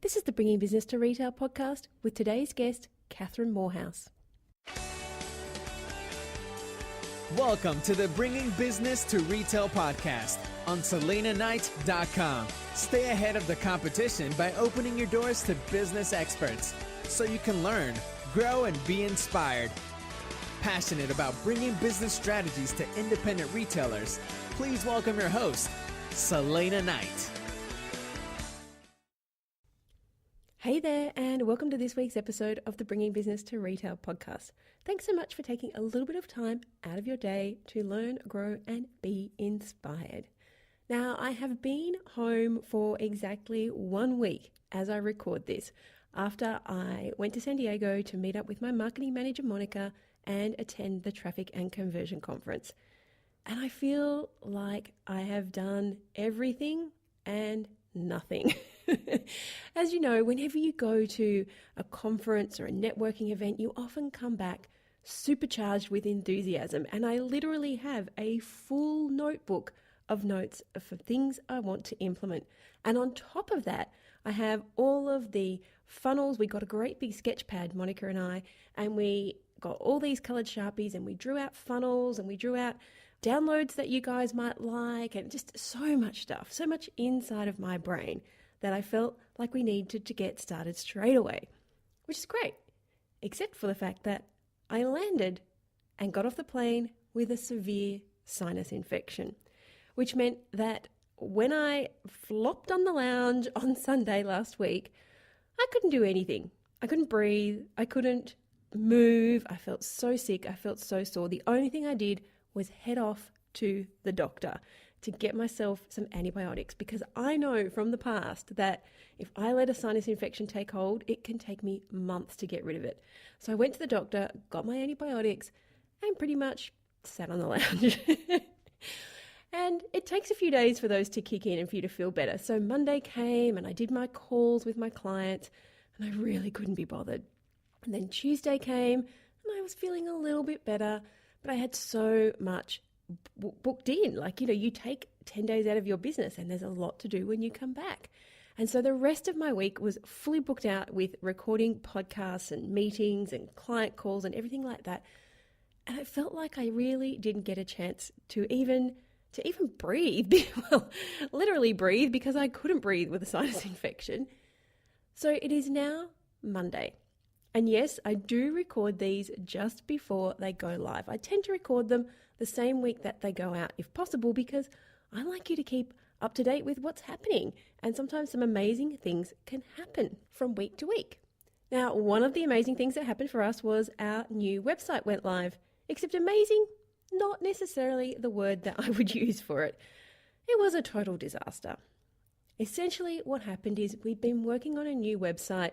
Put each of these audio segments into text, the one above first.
This is the Bringing Business to Retail podcast with today's guest, Kathryn Moorhouse. Welcome to the Bringing Business to Retail podcast on SelenaKnight.com. Stay ahead of the competition by opening your doors to business experts so you can learn, grow, and be inspired. Passionate about bringing business strategies to independent retailers, please welcome your host, Selena Knight. Hey there, and welcome to this week's episode of the Bringing Business to Retail podcast. Thanks so much for taking a little bit of time out of your day to learn, grow, and be inspired. Now, I have been home for exactly 1 week as I record this, after I went to San Diego to meet up with my marketing manager, Monica, and attend the Traffic and Conversion Conference. And I feel like I have done everything and nothing. As you know, whenever you go to a conference or a networking event, you often come back supercharged with enthusiasm. And I literally have a full notebook of notes for things I want to implement. And on top of that, I have all of the funnels. We got a great big sketch pad, Monica and I, and we got all these colored Sharpies and we drew out funnels and we drew out downloads that you guys might like, and just so much stuff, so much inside of my brain that I felt like we needed to get started straight away, which is great, except for the fact that I landed and got off the plane with a severe sinus infection, which meant that when I flopped on the lounge on Sunday last week, I couldn't do anything. I couldn't breathe. I couldn't move. I felt so sick. I felt so sore. The only thing I did was head off to the doctor to get myself some antibiotics, because I know from the past that if I let a sinus infection take hold, it can take me months to get rid of it. So I went to the doctor, got my antibiotics, and pretty much sat on the lounge. And it takes a few days for those to kick in and for you to feel better. So Monday came and I did my calls with my clients and I really couldn't be bothered. And then Tuesday came and I was feeling a little bit better, but I had so much booked in. Like, you take 10 days out of your business and there's a lot to do when you come back. And so the rest of my week was fully booked out with recording podcasts and meetings and client calls and everything like that. And it felt like I really didn't get a chance to even breathe. Well, literally breathe, because I couldn't breathe with a sinus infection. So it is now Monday. And yes, I do record these just before they go live. I tend to record them the same week that they go out, if possible, because I like you to keep up to date with what's happening. And sometimes some amazing things can happen from week to week. Now, one of the amazing things that happened for us was our new website went live. Except amazing, not necessarily the word that I would use for it. It was a total disaster. Essentially, what happened is we'd been working on a new website,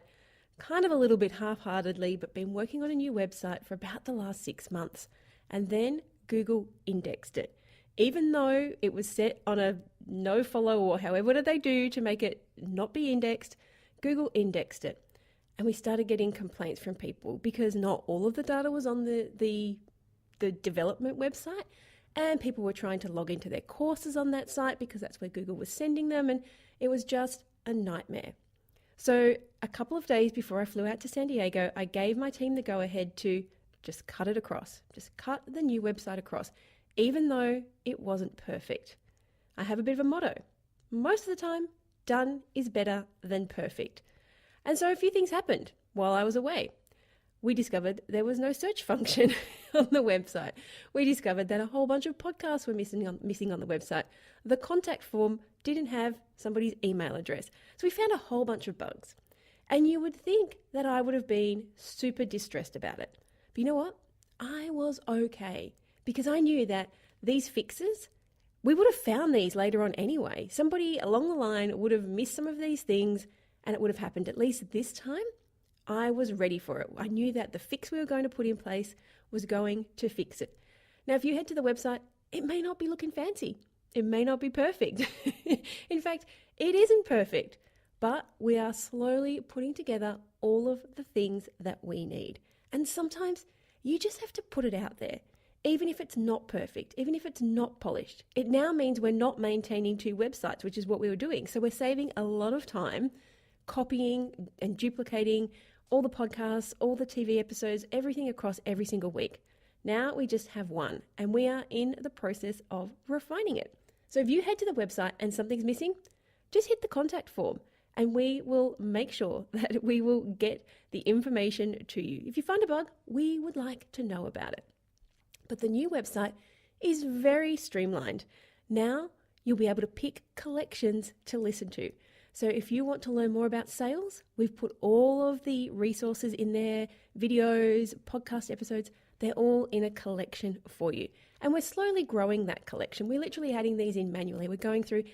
kind of a little bit half-heartedly, but been working on a new website for about the last 6 months. And then Google indexed it. Even though it was set on a no follow, or however did they do to make it not be indexed, Google indexed it. And we started getting complaints from people because not all of the data was on the development website, and people were trying to log into their courses on that site because that's where Google was sending them, and it was just a nightmare. So a couple of days before I flew out to San Diego, I gave my team the go-ahead to just cut it across, just cut the new website across, even though it wasn't perfect. I have a bit of a motto. Most of the time, done is better than perfect. And so a few things happened while I was away. We discovered there was no search function on the website. We discovered that a whole bunch of podcasts were missing on the website. The contact form didn't have somebody's email address. So we found a whole bunch of bugs. And you would think that I would have been super distressed about it. But you know what? I was okay, because I knew that these fixes, we would have found these later on anyway. Somebody along the line would have missed some of these things and it would have happened. At least this time, I was ready for it. I knew that the fix we were going to put in place was going to fix it. Now, if you head to the website, it may not be looking fancy. It may not be perfect. In fact, it isn't perfect, but we are slowly putting together all of the things that we need. And sometimes you just have to put it out there, even if it's not perfect, even if it's not polished. It now means we're not maintaining 2 websites, which is what we were doing. So we're saving a lot of time copying and duplicating all the podcasts, all the TV episodes, everything across every single week. Now we just have one, and we are in the process of refining it. So if you head to the website and something's missing, just hit the contact form and we will make sure that we will get the information to you. If you find a bug, we would like to know about it. But the new website is very streamlined. Now you'll be able to pick collections to listen to. So if you want to learn more about sales, we've put all of the resources in there, videos, podcast episodes, they're all in a collection for you. And we're slowly growing that collection. We're literally adding these in manually. We're going through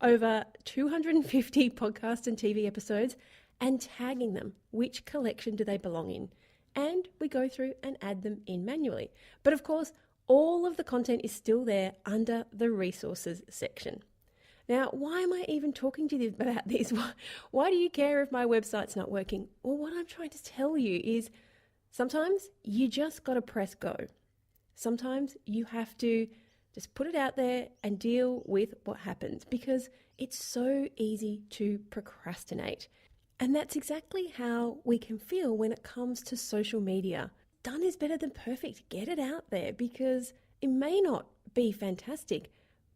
over 250 podcast and TV episodes and tagging them. Which collection do they belong in? And we go through and add them in manually. But of course, all of the content is still there under the resources section. Now, why am I even talking to you about this? Why do you care if my website's not working? Well, what I'm trying to tell you is sometimes you just got to press go. Sometimes you have to just put it out there and deal with what happens because it's so easy to procrastinate. And that's exactly how we can feel when it comes to social media. Done is better than perfect. Get it out there because it may not be fantastic,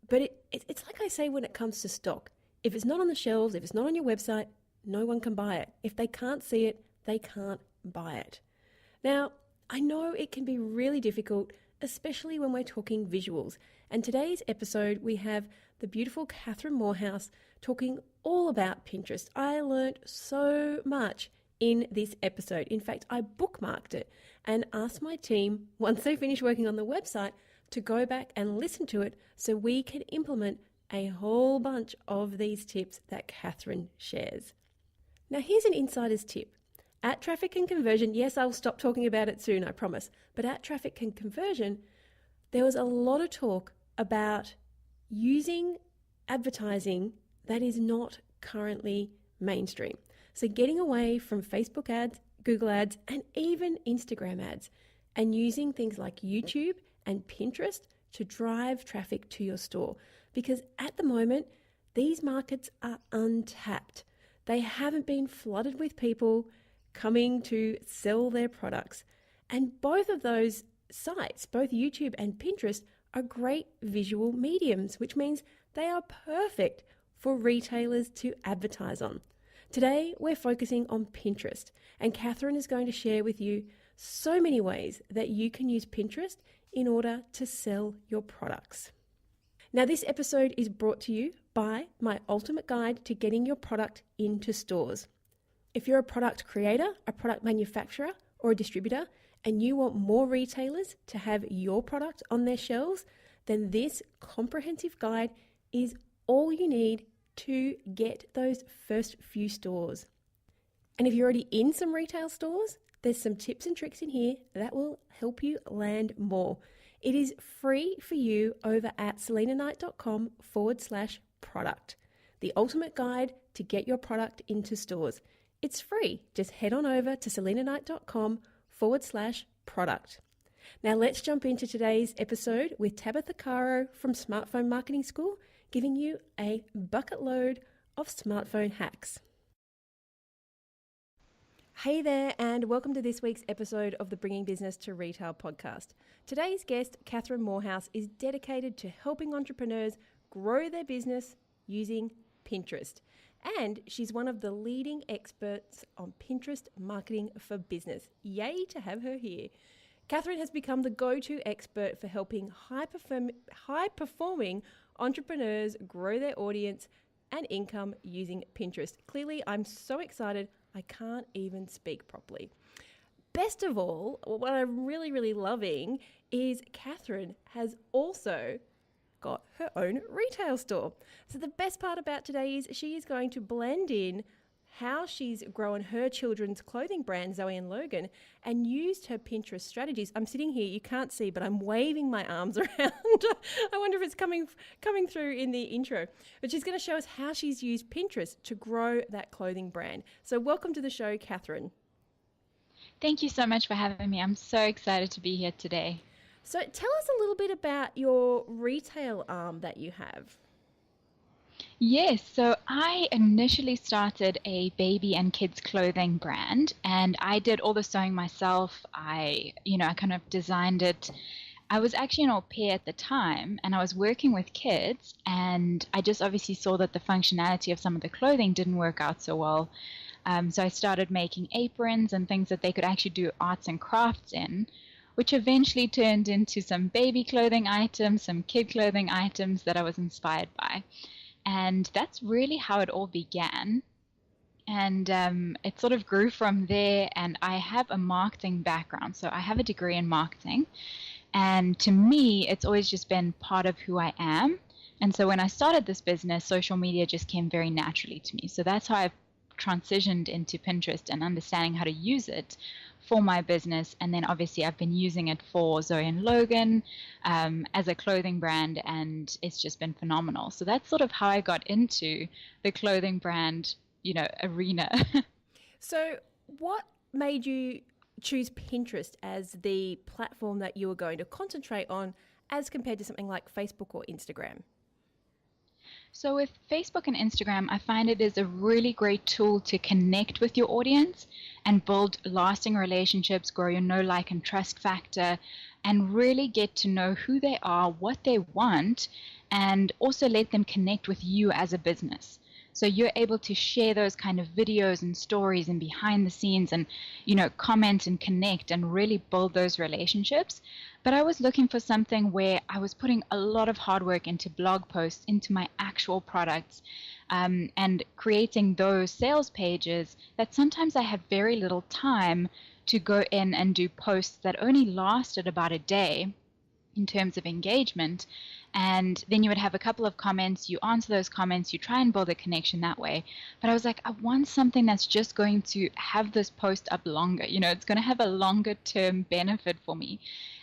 but it's like I say when it comes to stock. If it's not on the shelves, if it's not on your website, no one can buy it. If they can't see it, they can't buy it. Now, I know it can be really difficult, especially when we're talking visuals. And today's episode, we have the beautiful Kathryn Moorhouse talking all about Pinterest. I learned so much in this episode. In fact, I bookmarked it and asked my team, once they finish working on the website, to go back and listen to it so we can implement a whole bunch of these tips that Kathryn shares. Now, here's an insider's tip. At Traffic and Conversion, yes, I'll stop talking about it soon, I promise, but at Traffic and Conversion, there was a lot of talk about using advertising that is not currently mainstream. So getting away from Facebook ads, Google ads, and even Instagram ads, and using things like YouTube and Pinterest to drive traffic to your store. Because at the moment, these markets are untapped. They haven't been flooded with people coming to sell their products. And both of those sites, both YouTube and Pinterest, are great visual mediums, which means they are perfect for retailers to advertise on. Today, we're focusing on Pinterest, and Kathryn is going to share with you so many ways that you can use Pinterest in order to sell your products. Now, this episode is brought to you by my ultimate guide to getting your product into stores. If you're a product creator, a product manufacturer, or a distributor, and you want more retailers to have your product on their shelves, then this comprehensive guide is all you need to get those first few stores. And if you're already in some retail stores, there's some tips and tricks in here that will help you land more. It is free for you over at selenaknight.com/product. The ultimate guide to get your product into stores. It's free. Just head on over to selenaknight.com/product. Now let's jump into today's episode with Tabitha Caro from Smartphone Marketing School, giving you a bucket load of smartphone hacks. Hey there, and welcome to this week's episode of the Bringing Business to Retail podcast. Today's guest, Kathryn Moorhouse, is dedicated to helping entrepreneurs grow their business using Pinterest. And she's one of the leading experts on Pinterest marketing for business. Yay to have her here. Kathryn has become the go-to expert for helping high-performing entrepreneurs grow their audience and income using Pinterest. Clearly, I'm so excited, I can't even speak properly. Best of all, what I'm really, really loving is Kathryn has also got her own retail store. So the best part about today is she is going to blend in how she's grown her children's clothing brand, Zoe and Logan, and used her Pinterest strategies. I'm sitting here, you can't see, but I'm waving my arms around. I wonder if it's coming through in the intro. But she's going to show us how she's used Pinterest to grow that clothing brand. So welcome to the show, Kathryn. Thank you so much for having me. I'm so excited to be here today. So tell us a little bit about your retail arm that you have. Yes, so I initially started a baby and kids clothing brand, and I did all the sewing myself. I kind of designed it. I was actually an au pair at the time, and I was working with kids, and I just obviously saw that the functionality of some of the clothing didn't work out so well. So I started making aprons and things that they could actually do arts and crafts in, which eventually turned into some baby clothing items, some kid clothing items that I was inspired by. And that's really how it all began. And it sort of grew from there. And I have a marketing background. So I have a degree in marketing. And to me, it's always just been part of who I am. And so when I started this business, social media just came very naturally to me. So that's how I've transitioned into Pinterest and understanding how to use it for my business. And then obviously I've been using it for Zoe and Logan as a clothing brand, and it's just been phenomenal. So that's sort of how I got into the clothing brand, arena. So, what made you choose Pinterest as the platform that you were going to concentrate on as compared to something like Facebook or Instagram? So with Facebook and Instagram, I find it is a really great tool to connect with your audience and build lasting relationships, grow your know, like, and trust factor, and really get to know who they are, what they want, and also let them connect with you as a business. So you're able to share those kind of videos and stories and behind the scenes and, comment and connect and really build those relationships. But I was looking for something where I was putting a lot of hard work into blog posts, into my actual products, and creating those sales pages that sometimes I had very little time to go in and do posts that only lasted about a day in terms of engagement. And then you would have a couple of comments, you answer those comments, you try and build a connection that way. But I was like, I want something that's just going to have this post up longer. It's going to have a longer term benefit for me.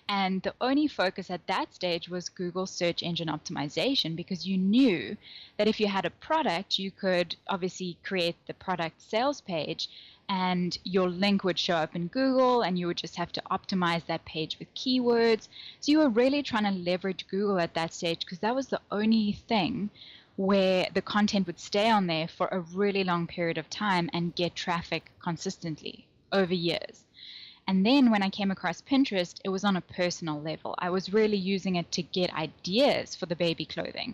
And the only focus at that stage was Google search engine optimization, because you knew that if you had a product, you could obviously create the product sales page and your link would show up in Google and you would just have to optimize that page with keywords. So you were really trying to leverage Google at that stage, because that was the only thing where the content would stay on there for a really long period of time and get traffic consistently over years. And then when I came across Pinterest, it was on a personal level. I was really using it to get ideas for the baby clothing.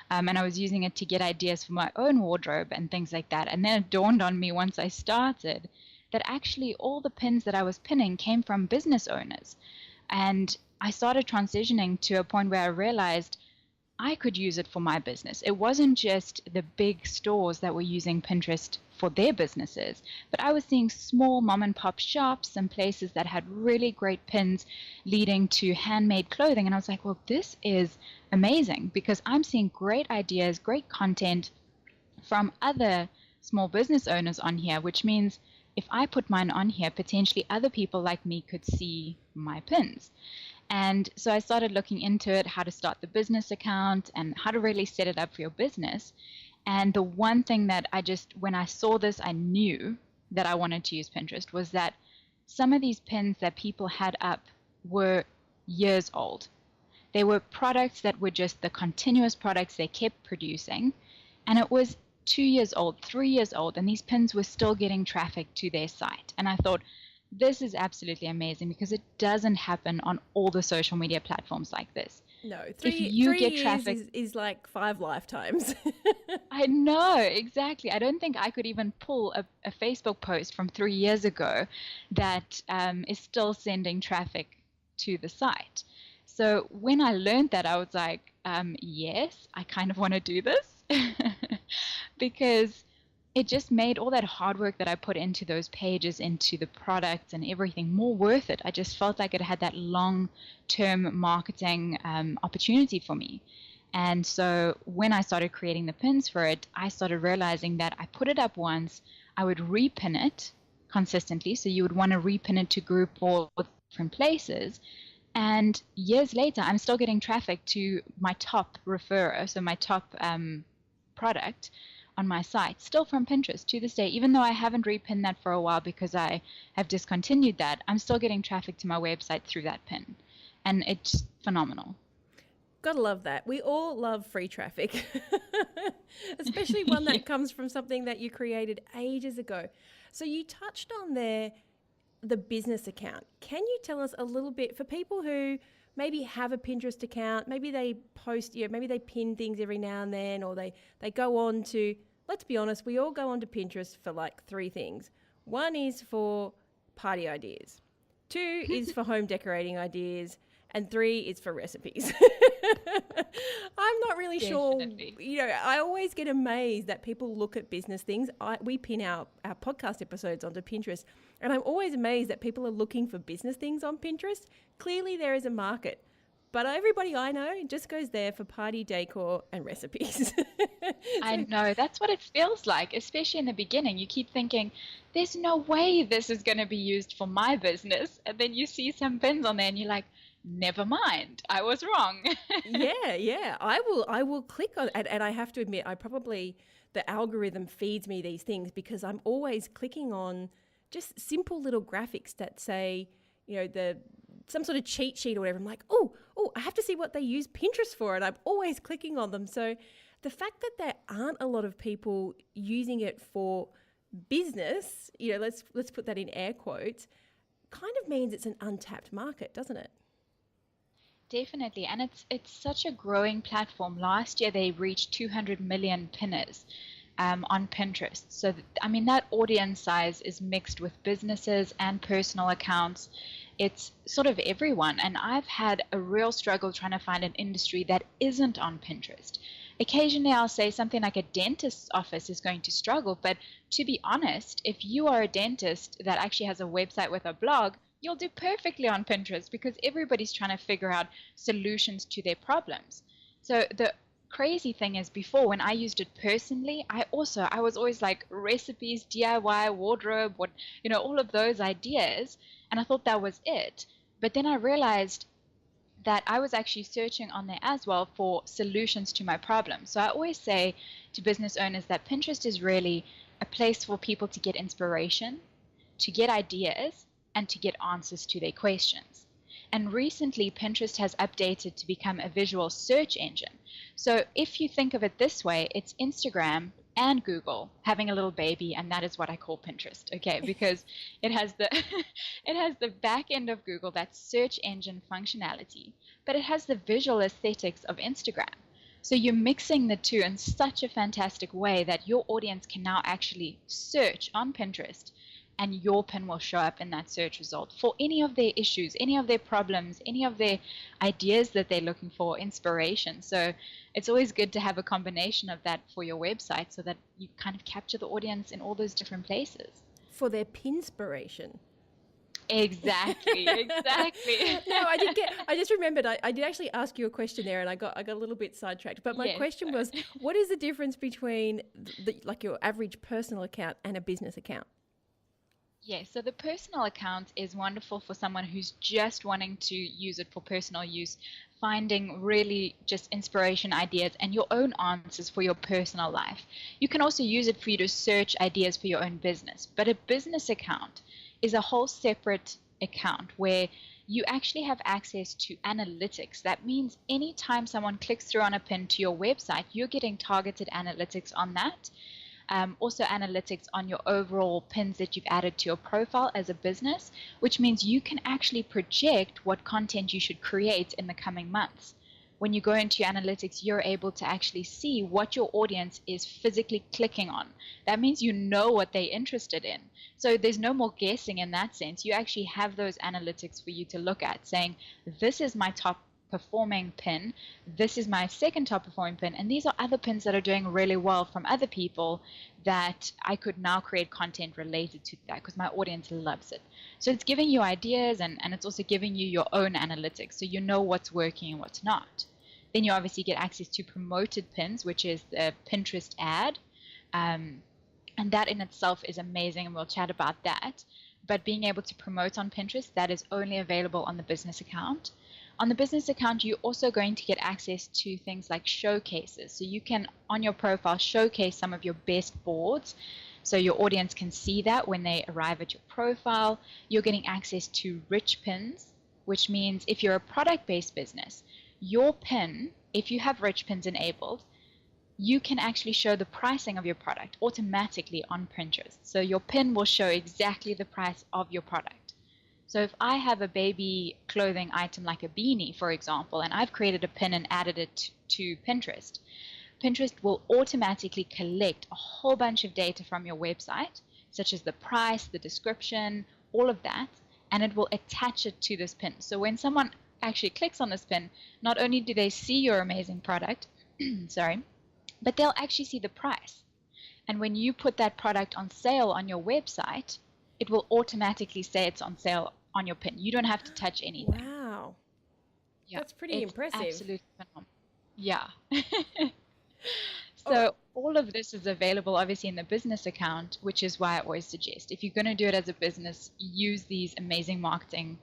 And I was using it to get ideas for my own wardrobe and things like that. And then it dawned on me once I started that actually all the pins that I was pinning came from business owners. And I started transitioning to a point where I realized I could use it for my business. It wasn't just the big stores that were using Pinterest for their businesses, but I was seeing small mom and pop shops and places that had really great pins leading to handmade clothing. And I was like, well, this is amazing, because I'm seeing great ideas, great content from other small business owners on here, which means if I put mine on here, potentially other people like me could see my pins. And so I started looking into it, how to start the business account and how to really set it up for your business. And the one thing that when I saw this, I knew that I wanted to use Pinterest, was that some of these pins that people had up were years old. They were products that were just the continuous products they kept producing. And it was 2 years old, 3 years old, and these pins were still getting traffic to their site. And I thought, this is absolutely amazing, because it doesn't happen on all the social media platforms like this. No, if you three get years traffic, is like 5 lifetimes. I know, exactly. I don't think I could even pull a Facebook post from 3 years ago that is still sending traffic to the site. So when I learned that, I was like, yes, I kind of want to do this because it just made all that hard work that I put into those pages, into the products and everything, more worth it. I just felt like it had that long-term marketing opportunity for me. And so when I started creating the pins for it, I started realizing that I put it up once, I would repin it consistently. So you would want to repin it to group or different places. And years later, I'm still getting traffic to my top referrer, so my top product on my site, still from Pinterest to this day. Even though I haven't repinned that for a while because I have discontinued that, I'm still getting traffic to my website through that pin. And it's phenomenal. Gotta love that. We all love free traffic, especially one that comes from something that you created ages ago. So you touched on there the business account. Can you tell us a little bit for people who maybe have a Pinterest account, maybe they post, maybe they pin things every now and then, or they go on to, let's be honest, we all go onto Pinterest for like 3 things. 1 is for party ideas. 2 is for home decorating ideas. And 3 is for recipes. I'm not really Definitely. sure. I always get amazed that people look at business things. We pin our podcast episodes onto Pinterest. And I'm always amazed that people are looking for business things on Pinterest. Clearly there is a market. But everybody I know just goes there for party decor and recipes. I know, that's what it feels like, especially in the beginning. You keep thinking, there's no way this is going to be used for my business. And then you see some pins on there and you're like, never mind, I was wrong. Yeah. I will click on it, and I have to admit, the algorithm feeds me these things because I'm always clicking on just simple little graphics that say, some sort of cheat sheet or whatever. I'm like, oh, I have to see what they use Pinterest for, and I'm always clicking on them. So the fact that there aren't a lot of people using it for business, let's put that in air quotes, kind of means it's an untapped market, doesn't it? Definitely, and it's such a growing platform. Last year they reached 200 million pinners on Pinterest. So, that audience size is mixed with businesses and personal accounts. It's sort of everyone, and I've had a real struggle trying to find an industry that isn't on Pinterest. Occasionally I'll say something like a dentist's office is going to struggle, but to be honest, if you are a dentist that actually has a website with a blog, you'll do perfectly on Pinterest because everybody's trying to figure out solutions to their problems. So the crazy thing is, before, when I used it personally, I was always like recipes, DIY, wardrobe, all of those ideas, and I thought that was it. But then I realized that I was actually searching on there as well for solutions to my problems. So I always say to business owners that Pinterest is really a place for people to get inspiration, to get ideas, and to get answers to their questions. And recently, Pinterest has updated to become a visual search engine. So if you think of it this way, it's Instagram and Google having a little baby, and that is what I call Pinterest, okay? Because it has the back end of Google, that search engine functionality, but it has the visual aesthetics of Instagram. So you're mixing the two in such a fantastic way that your audience can now actually search on Pinterest, and your pin will show up in that search result for any of their issues, any of their problems, any of their ideas that they're looking for, inspiration. So it's always good to have a combination of that for your website so that you kind of capture the audience in all those different places. For their pinspiration. Exactly. No, I just remembered I did actually ask you a question there, and I got a little bit sidetracked. But my question was, what is the difference between your average personal account and a business account? Yeah, so the personal account is wonderful for someone who's just wanting to use it for personal use, finding really just inspiration, ideas, and your own answers for your personal life. You can also use it for you to search ideas for your own business. But a business account is a whole separate account where you actually have access to analytics. That means anytime someone clicks through on a pin to your website, you're getting targeted analytics on that. Also analytics on your overall pins that you've added to your profile as a business, which means you can actually project what content you should create in the coming months. When you go into your analytics, you're able to actually see what your audience is physically clicking on. That means you know what they're interested in. So there's no more guessing in that sense. You actually have those analytics for you to look at, saying, this is my top performing pin, this is my second top performing pin, and these are other pins that are doing really well from other people that I could now create content related to that because my audience loves it. So it's giving you ideas, and it's also giving you your own analytics, so you know what's working and what's not. Then you obviously get access to promoted pins, which is the Pinterest ad, and that in itself is amazing, and we'll chat about that. But being able to promote on Pinterest, that is only available on the business account. On the business account, you're also going to get access to things like showcases. So you can, on your profile, showcase some of your best boards. So your audience can see that when they arrive at your profile. You're getting access to rich pins, which means if you're a product-based business, your pin, if you have rich pins enabled, you can actually show the pricing of your product automatically on Pinterest. So your pin will show exactly the price of your product. So if I have a baby clothing item like a beanie, for example, and I've created a pin and added it to Pinterest, Pinterest will automatically collect a whole bunch of data from your website, such as the price, the description, all of that, and it will attach it to this pin. So when someone actually clicks on this pin, not only do they see your amazing product, sorry, but they'll actually see the price. And when you put that product on sale on your website, it will automatically say it's on sale on your pin. You don't have to touch anything. Wow. Yeah, That's pretty impressive. Absolutely phenomenal. Yeah. So all of this is available obviously in the business account, which is why I always suggest if you're going to do it as a business, use these amazing marketing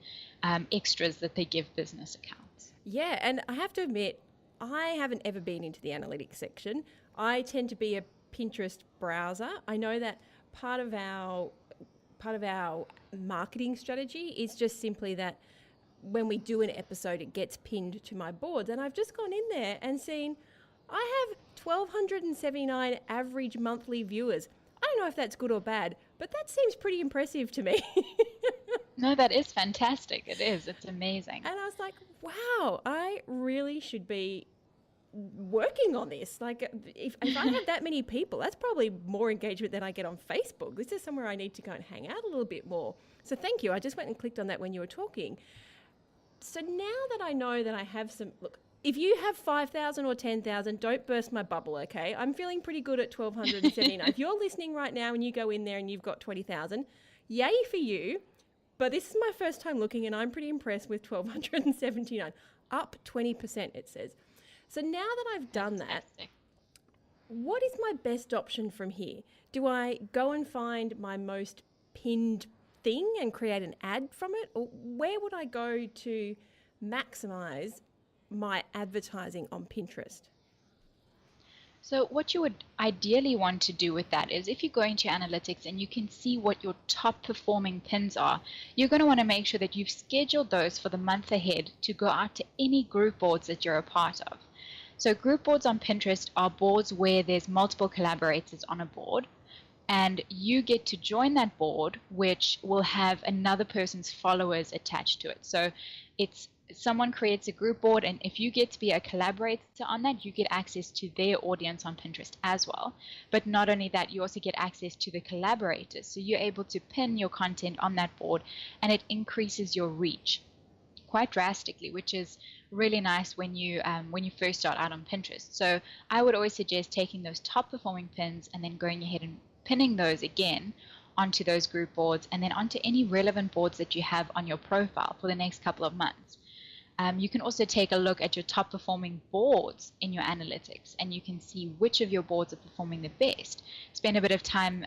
extras that they give business accounts. Yeah, and I have to admit, I haven't ever been into the analytics section. I tend to be a Pinterest browser. I know that part of our marketing strategy is just simply that when we do an episode, it gets pinned to my boards. And I've just gone in there and seen I have 1,279 average monthly viewers. I don't know if that's good or bad, but that seems pretty impressive to me. No, that is fantastic. It is. It's amazing. And I was like, wow, I really should be working on this. Like, if I have that many people, that's probably more engagement than I get on Facebook. This is somewhere I need to go and hang out a little bit more. So thank you. I just went and clicked on that when you were talking. So now that I know that I have some, look, if you have 5,000 or 10,000, don't burst my bubble, okay? I'm feeling pretty good at 1,279. If you're listening right now and you go in there and you've got 20,000, yay for you. But this is my first time looking and I'm pretty impressed with 1,279. Up 20%, it says. So now that I've done that, what is my best option from here? Do I go and find my most pinned thing and create an ad from it? Or where would I go to maximize my advertising on Pinterest? So what you would ideally want to do with that is if you go into analytics and you can see what your top performing pins are, you're going to want to make sure that you've scheduled those for the month ahead to go out to any group boards that you're a part of. So group boards on Pinterest are boards where there's multiple collaborators on a board, and you get to join that board, which will have another person's followers attached to it. So it's someone creates a group board, and if you get to be a collaborator on that, you get access to their audience on Pinterest as well. But not only that, you also get access to the collaborators. So you're able to pin your content on that board, and it increases your reach quite drastically, which is really nice when you first start out on Pinterest. So I would always suggest taking those top performing pins and then going ahead and pinning those again onto those group boards and then onto any relevant boards that you have on your profile for the next couple of months. You can also take a look at your top performing boards in your analytics, and you can see which of your boards are performing the best. Spend a bit of time,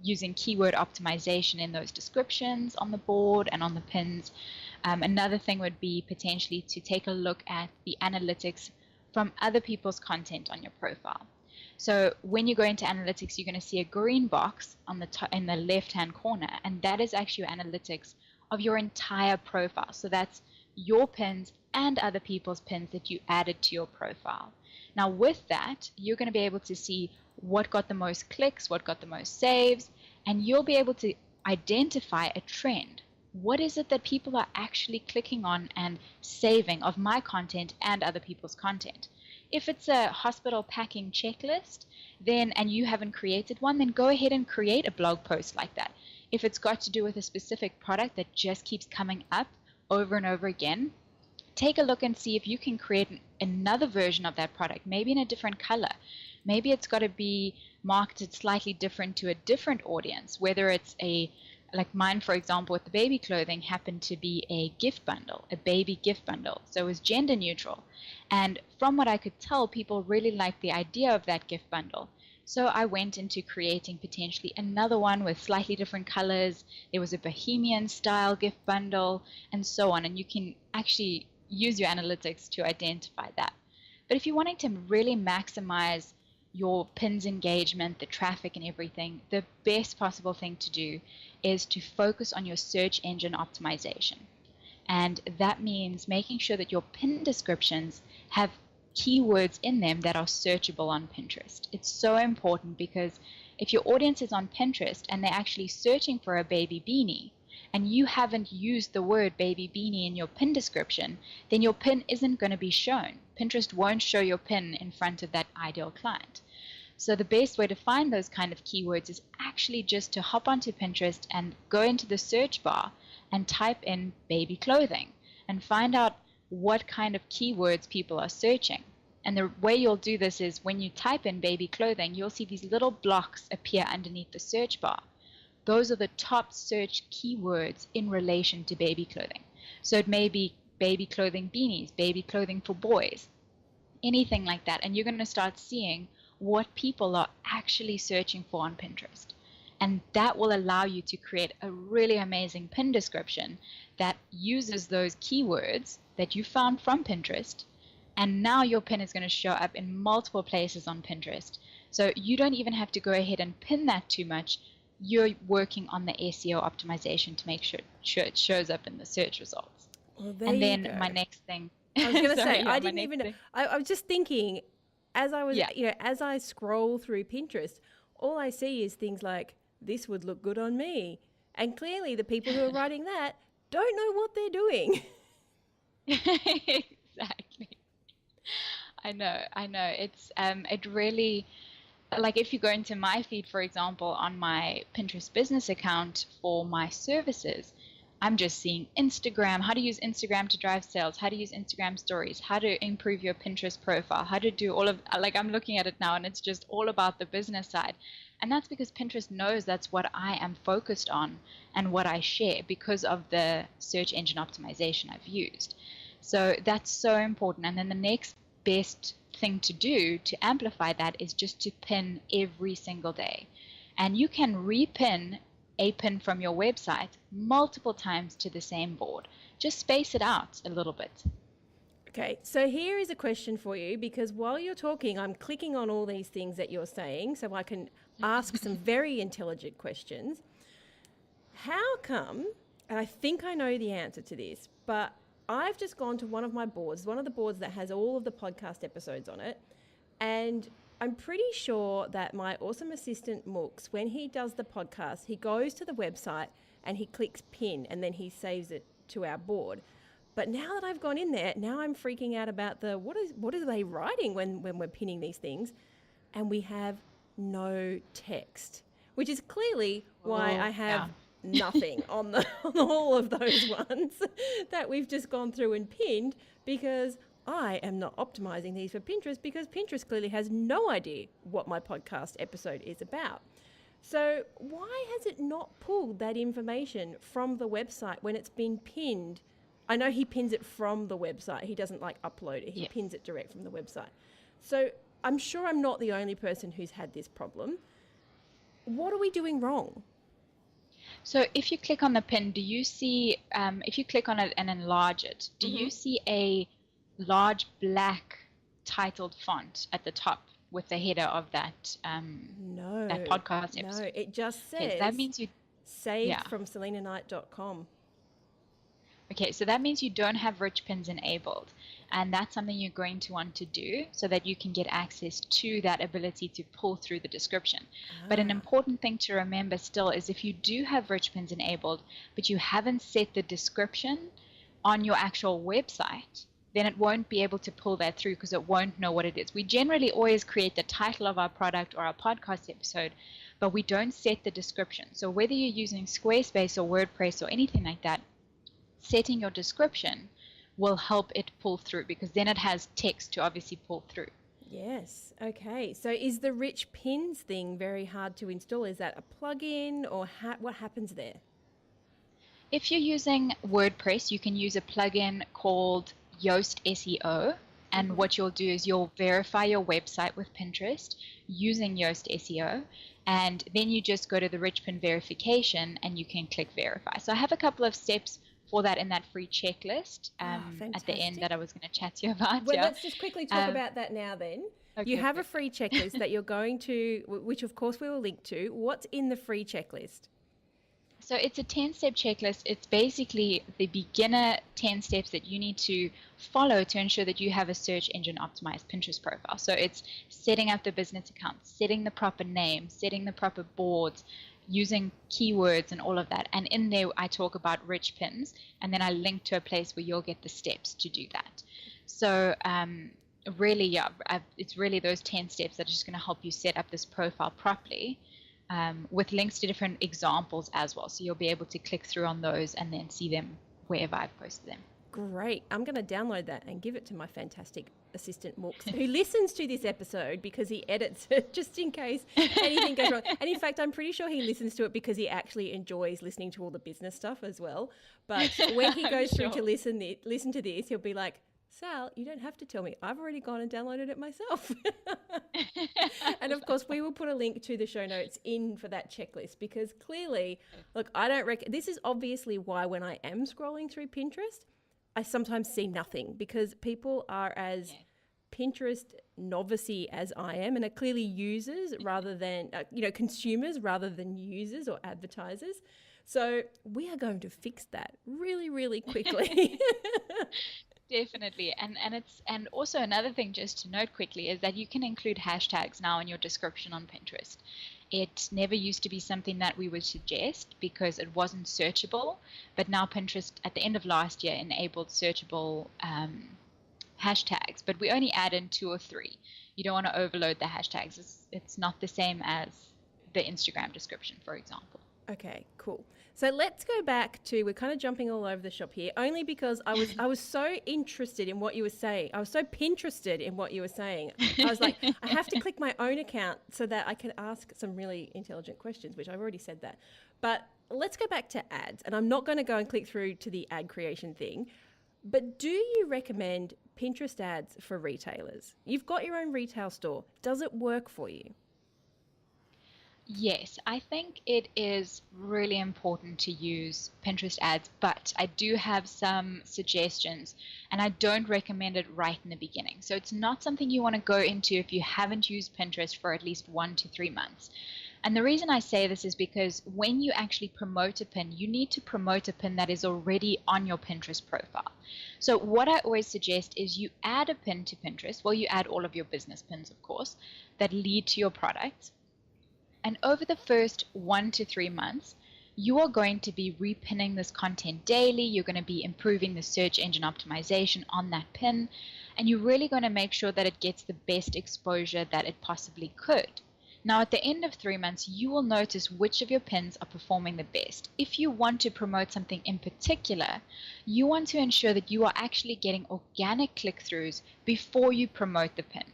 using keyword optimization in those descriptions on the board and on the pins. Another thing would be potentially to take a look at the analytics from other people's content on your profile. So when you go into analytics, you're going to see a green box on the top in the left-hand corner, and that is actually your analytics of your entire profile. So that's your pins and other people's pins that you added to your profile. Now with that, you're going to be able to see what got the most clicks, what got the most saves, and you'll be able to identify a trend. What is it that people are actually clicking on and saving of my content and other people's content? If it's a hospital packing checklist, then and you haven't created one, then go ahead and create a blog post like that. If it's got to do with a specific product that just keeps coming up over and over again, take a look and see if you can create another version of that product, maybe in a different color. Maybe it's got to be marketed slightly different to a different audience, whether it's like mine, for example, with the baby clothing happened to be a gift bundle, a baby gift bundle. So it was gender neutral. And from what I could tell, people really liked the idea of that gift bundle. So I went into creating potentially another one with slightly different colors. There was a bohemian style gift bundle and so on. And you can actually use your analytics to identify that. But if you're wanting to really maximize your pins engagement, the traffic and everything, the best possible thing to do is to focus on your search engine optimization. And that means making sure that your pin descriptions have keywords in them that are searchable on Pinterest. It's so important because if your audience is on Pinterest and they're actually searching for a baby beanie, and you haven't used the word baby beanie in your pin description, then your pin isn't going to be shown. Pinterest won't show your pin in front of that ideal client. So the best way to find those kind of keywords is actually just to hop onto Pinterest and go into the search bar and type in baby clothing and find out what kind of keywords people are searching. And the way you'll do this is when you type in baby clothing, you'll see these little blocks appear underneath the search bar. Those are the top search keywords in relation to baby clothing. So it may be baby clothing beanies, baby clothing for boys, anything like that. And you're going to start seeing what people are actually searching for on Pinterest. And that will allow you to create a really amazing pin description that uses those keywords that you found from Pinterest. And now your pin is going to show up in multiple places on Pinterest. So you don't even have to go ahead and pin that too much. You're working on the SEO optimization to make sure it shows up in the search results. Well, there and you then go. my next thing. I was going to say, yeah, I didn't even. I was just thinking, as I was, as I scroll through Pinterest, all I see is things like, "This would look good on me," and clearly the people who are writing that don't know what they're doing. Exactly. I know. It's it really. Like if you go into my feed, for example, on my Pinterest business account for my services, I'm just seeing Instagram, how to use Instagram to drive sales, how to use Instagram stories, how to improve your Pinterest profile, how to do all of, like I'm looking at it now and it's just all about the business side. And that's because Pinterest knows that's what I am focused on and what I share because of the search engine optimization I've used. So that's so important. And then the next best thing to do to amplify that is just to pin every single day. And you can repin a pin from your website multiple times to the same board. Just space it out a little bit. Okay, so here is a question for you, because while you're talking, I'm clicking on all these things that you're saying so I can ask some very intelligent questions. How come, and I think I know the answer to this, but I've just gone to one of my boards, one of the boards that has all of the podcast episodes on it, and I'm pretty sure that my awesome assistant Mooks, when he does the podcast, he goes to the website and he clicks pin and then he saves it to our board. But now that I've gone in there, now I'm freaking out about the what are they writing when we're pinning these things, and we have no text, which is clearly why I have nothing on all of those ones that we've just gone through and pinned, because I am not optimizing these for Pinterest, because Pinterest clearly has no idea what my podcast episode is about. So why has it not pulled that information from the website when it's been pinned? I know he pins it from the website. He doesn't upload it. He pins it direct from the website. So I'm sure I'm not the only person who's had this problem. What are we doing wrong? So if you click on the pin, do you see, if you click on it and enlarge it, do you see a large black titled font at the top with the header of that that podcast episode? No, it just says that means you saved from selenaknight.com. Okay, so that means you don't have rich pins enabled, and that's something you're going to want to do so that you can get access to that ability to pull through the description. But an important thing to remember still is if you do have rich pins enabled, but you haven't set the description on your actual website, then it won't be able to pull that through because it won't know what it is. We generally always create the title of our product or our podcast episode, but we don't set the description. So whether you're using Squarespace or WordPress or anything like that, setting your description will help it pull through, because then it has text to obviously pull through. Yes. Okay. So is the rich pins thing very hard to install? Is that a plugin, or what happens there? If you're using WordPress, you can use a plugin called Yoast SEO. And what you'll do is you'll verify your website with Pinterest using Yoast SEO. And then you just go to the rich pin verification and you can click verify. So I have a couple of steps for that in that free checklist at the end that I was going to chat to you about. Well, let's just quickly talk about that now then. Okay, you have a free checklist that you're going to, which of course we will link to. What's in the free checklist? So it's a 10-step checklist. It's basically the beginner 10 steps that you need to follow to ensure that you have a search engine optimized Pinterest profile. So it's setting up the business account, setting the proper name, setting the proper boards, using keywords and all of that. And in there, I talk about rich pins, and then I link to a place where you'll get the steps to do that. So really, yeah, it's really those 10 steps that are just going to help you set up this profile properly. With links to different examples as well. So you'll be able to click through on those and then see them wherever I've posted them. Great. I'm going to download that and give it to my fantastic assistant, Morks, who listens to this episode because he edits it just in case anything goes wrong. And in fact, I'm pretty sure he listens to it because he actually enjoys listening to all the business stuff as well. But when he goes through to listen to this, he'll be like, Sal, you don't have to tell me. I've already gone and downloaded it myself. And of course, we will put a link to the show notes in for that checklist because clearly, look, I don't reckon this is obviously why when I am scrolling through Pinterest, I sometimes see nothing because people are as Pinterest novice-y as I am and are clearly users rather than, consumers rather than users or advertisers. So we are going to fix that really, really quickly. Definitely. And also another thing just to note quickly is that you can include hashtags now in your description on Pinterest. It never used to be something that we would suggest because it wasn't searchable, but now Pinterest at the end of last year enabled searchable hashtags, but we only add in 2 or 3. You don't want to overload the hashtags. It's not the same as the Instagram description, for example. Okay, cool. So let's go back to, we're kind of jumping all over the shop here, only because I was so interested in what you were saying. I was so Pinterested in what you were saying. I was like, I have to click my own account so that I can ask some really intelligent questions, which I've already said that. But let's go back to ads. And I'm not going to go and click through to the ad creation thing. But do you recommend Pinterest ads for retailers? You've got your own retail store. Does it work for you? Yes, I think it is really important to use Pinterest ads, but I do have some suggestions and I don't recommend it right in the beginning. So it's not something you want to go into if you haven't used Pinterest for at least 1 to 3 months. And the reason I say this is because when you actually promote a pin, you need to promote a pin that is already on your Pinterest profile. So what I always suggest is you add a pin to Pinterest. Well, you add all of your business pins, of course, that lead to your products. And over the first 1 to 3 months, you are going to be repinning this content daily. You're going to be improving the search engine optimization on that pin. And you're really going to make sure that it gets the best exposure that it possibly could. Now, at the end of 3 months, you will notice which of your pins are performing the best. If you want to promote something in particular, you want to ensure that you are actually getting organic click-throughs before you promote the pin.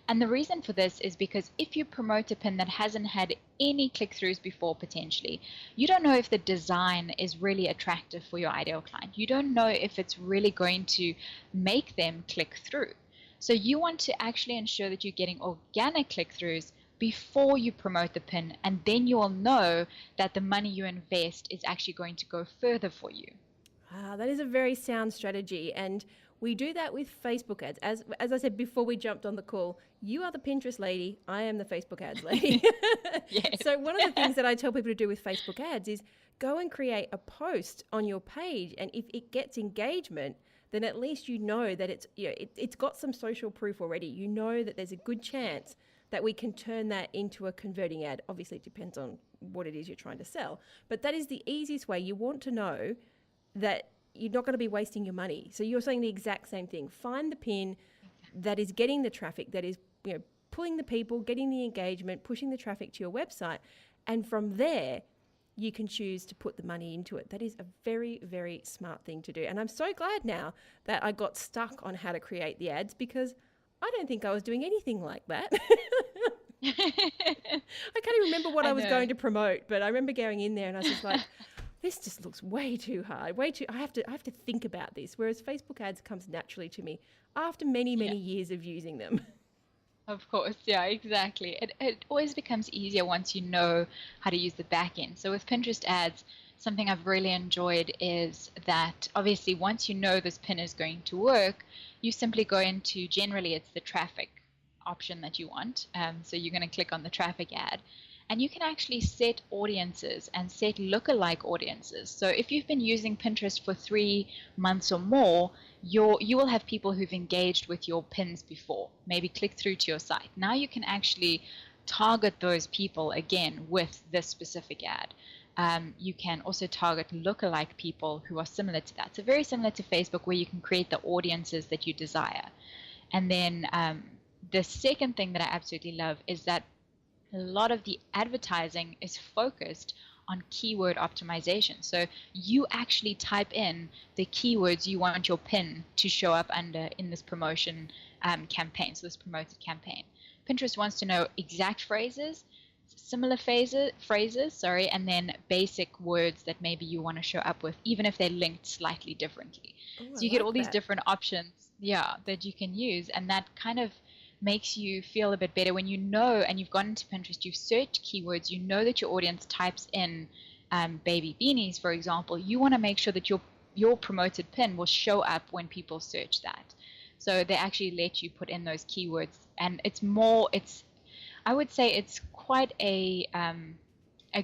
And the reason for this is because if you promote a pin that hasn't had any click-throughs before potentially, you don't know if the design is really attractive for your ideal client. You don't know if it's really going to make them click through. So you want to actually ensure that you're getting organic click-throughs before you promote the pin, and then you will know that the money you invest is actually going to go further for you. That is a very sound strategy, and we do that with Facebook ads. As I said before we jumped on the call, you are the Pinterest lady, I am the Facebook ads lady. Yes. So one of the things that I tell people to do with Facebook ads is go and create a post on your page, and if it gets engagement, then at least you know that it's got some social proof already. You know that there's a good chance that we can turn that into a converting ad. Obviously, it depends on what it is you're trying to sell, but that is the easiest way. You want to know that you're not going to be wasting your money. So you're saying the exact same thing. Find the pin that is getting the traffic, that is pulling the people, getting the engagement, pushing the traffic to your website, and from there you can choose to put the money into it. That is a very, very smart thing to do. And I'm so glad now that I got stuck on how to create the ads because I don't think I was doing anything like that. I can't even remember what I was going to promote, but I remember going in there and I was just like, this just looks way too hard, I have to think about this. Whereas Facebook ads comes naturally to me after many years of using them. Of course, yeah, exactly. It always becomes easier once you know how to use the back end. So with Pinterest ads, something I've really enjoyed is that obviously once you know this pin is going to work, you simply go into, generally it's the traffic option that you want. So you're going to click on the traffic ad. And you can actually set audiences and set lookalike audiences. So if you've been using Pinterest for 3 months or more, you will have people who've engaged with your pins before, maybe click through to your site. Now you can actually target those people again with this specific ad. You can also target lookalike people who are similar to that. So very similar to Facebook, where you can create the audiences that you desire. And then the second thing that I absolutely love is that a lot of the advertising is focused on keyword optimization. So you actually type in the keywords you want your pin to show up under in this promotion campaign, so this promoted campaign. Pinterest wants to know exact phrases, similar phrases, and then basic words that maybe you want to show up with, even if they're linked slightly differently. So you get all these different options, that you can use, and that kind of makes you feel a bit better when you know, and you've gone into Pinterest, you've searched keywords, you know that your audience types in baby beanies, for example. You want to make sure that your promoted pin will show up when people search that. So they actually let you put in those keywords, and I would say it's quite a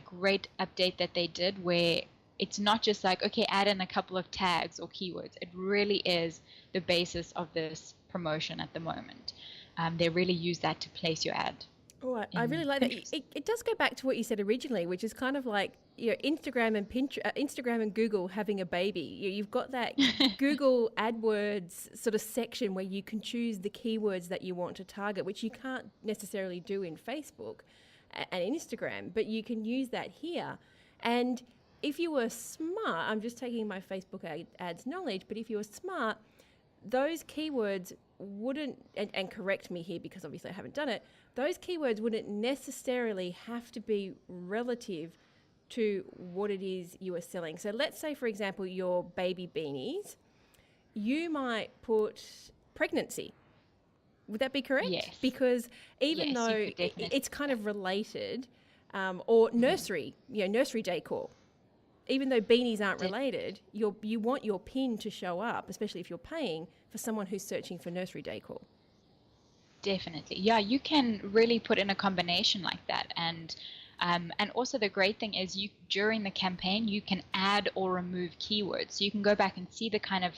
great update that they did, where it's not just like, okay, add in a couple of tags or keywords. It really is the basis of this promotion at the moment. They really use that to place your ad. Oh, I really like that. It does go back to what you said originally, which is kind of like, Instagram and Instagram and Google having a baby. You've got that Google AdWords sort of section where you can choose the keywords that you want to target, which you can't necessarily do in Facebook and Instagram, but you can use that here. And if you were smart, I'm just taking my Facebook ads knowledge, but if you were smart, those keywords wouldn't, and correct me here because obviously I haven't done it, those keywords wouldn't necessarily have to be relative to what it is you are selling. So let's say, for example, your baby beanies, you might put pregnancy. Would that be correct? Yes. Because even though it's kind of related, or nursery, nursery decor, even though beanies aren't related, you want your pin to show up, especially if you're paying for someone who's searching for nursery decor. Definitely. Yeah, you can really put in a combination like that. And also the great thing is during the campaign, you can add or remove keywords. So you can go back and see the kind of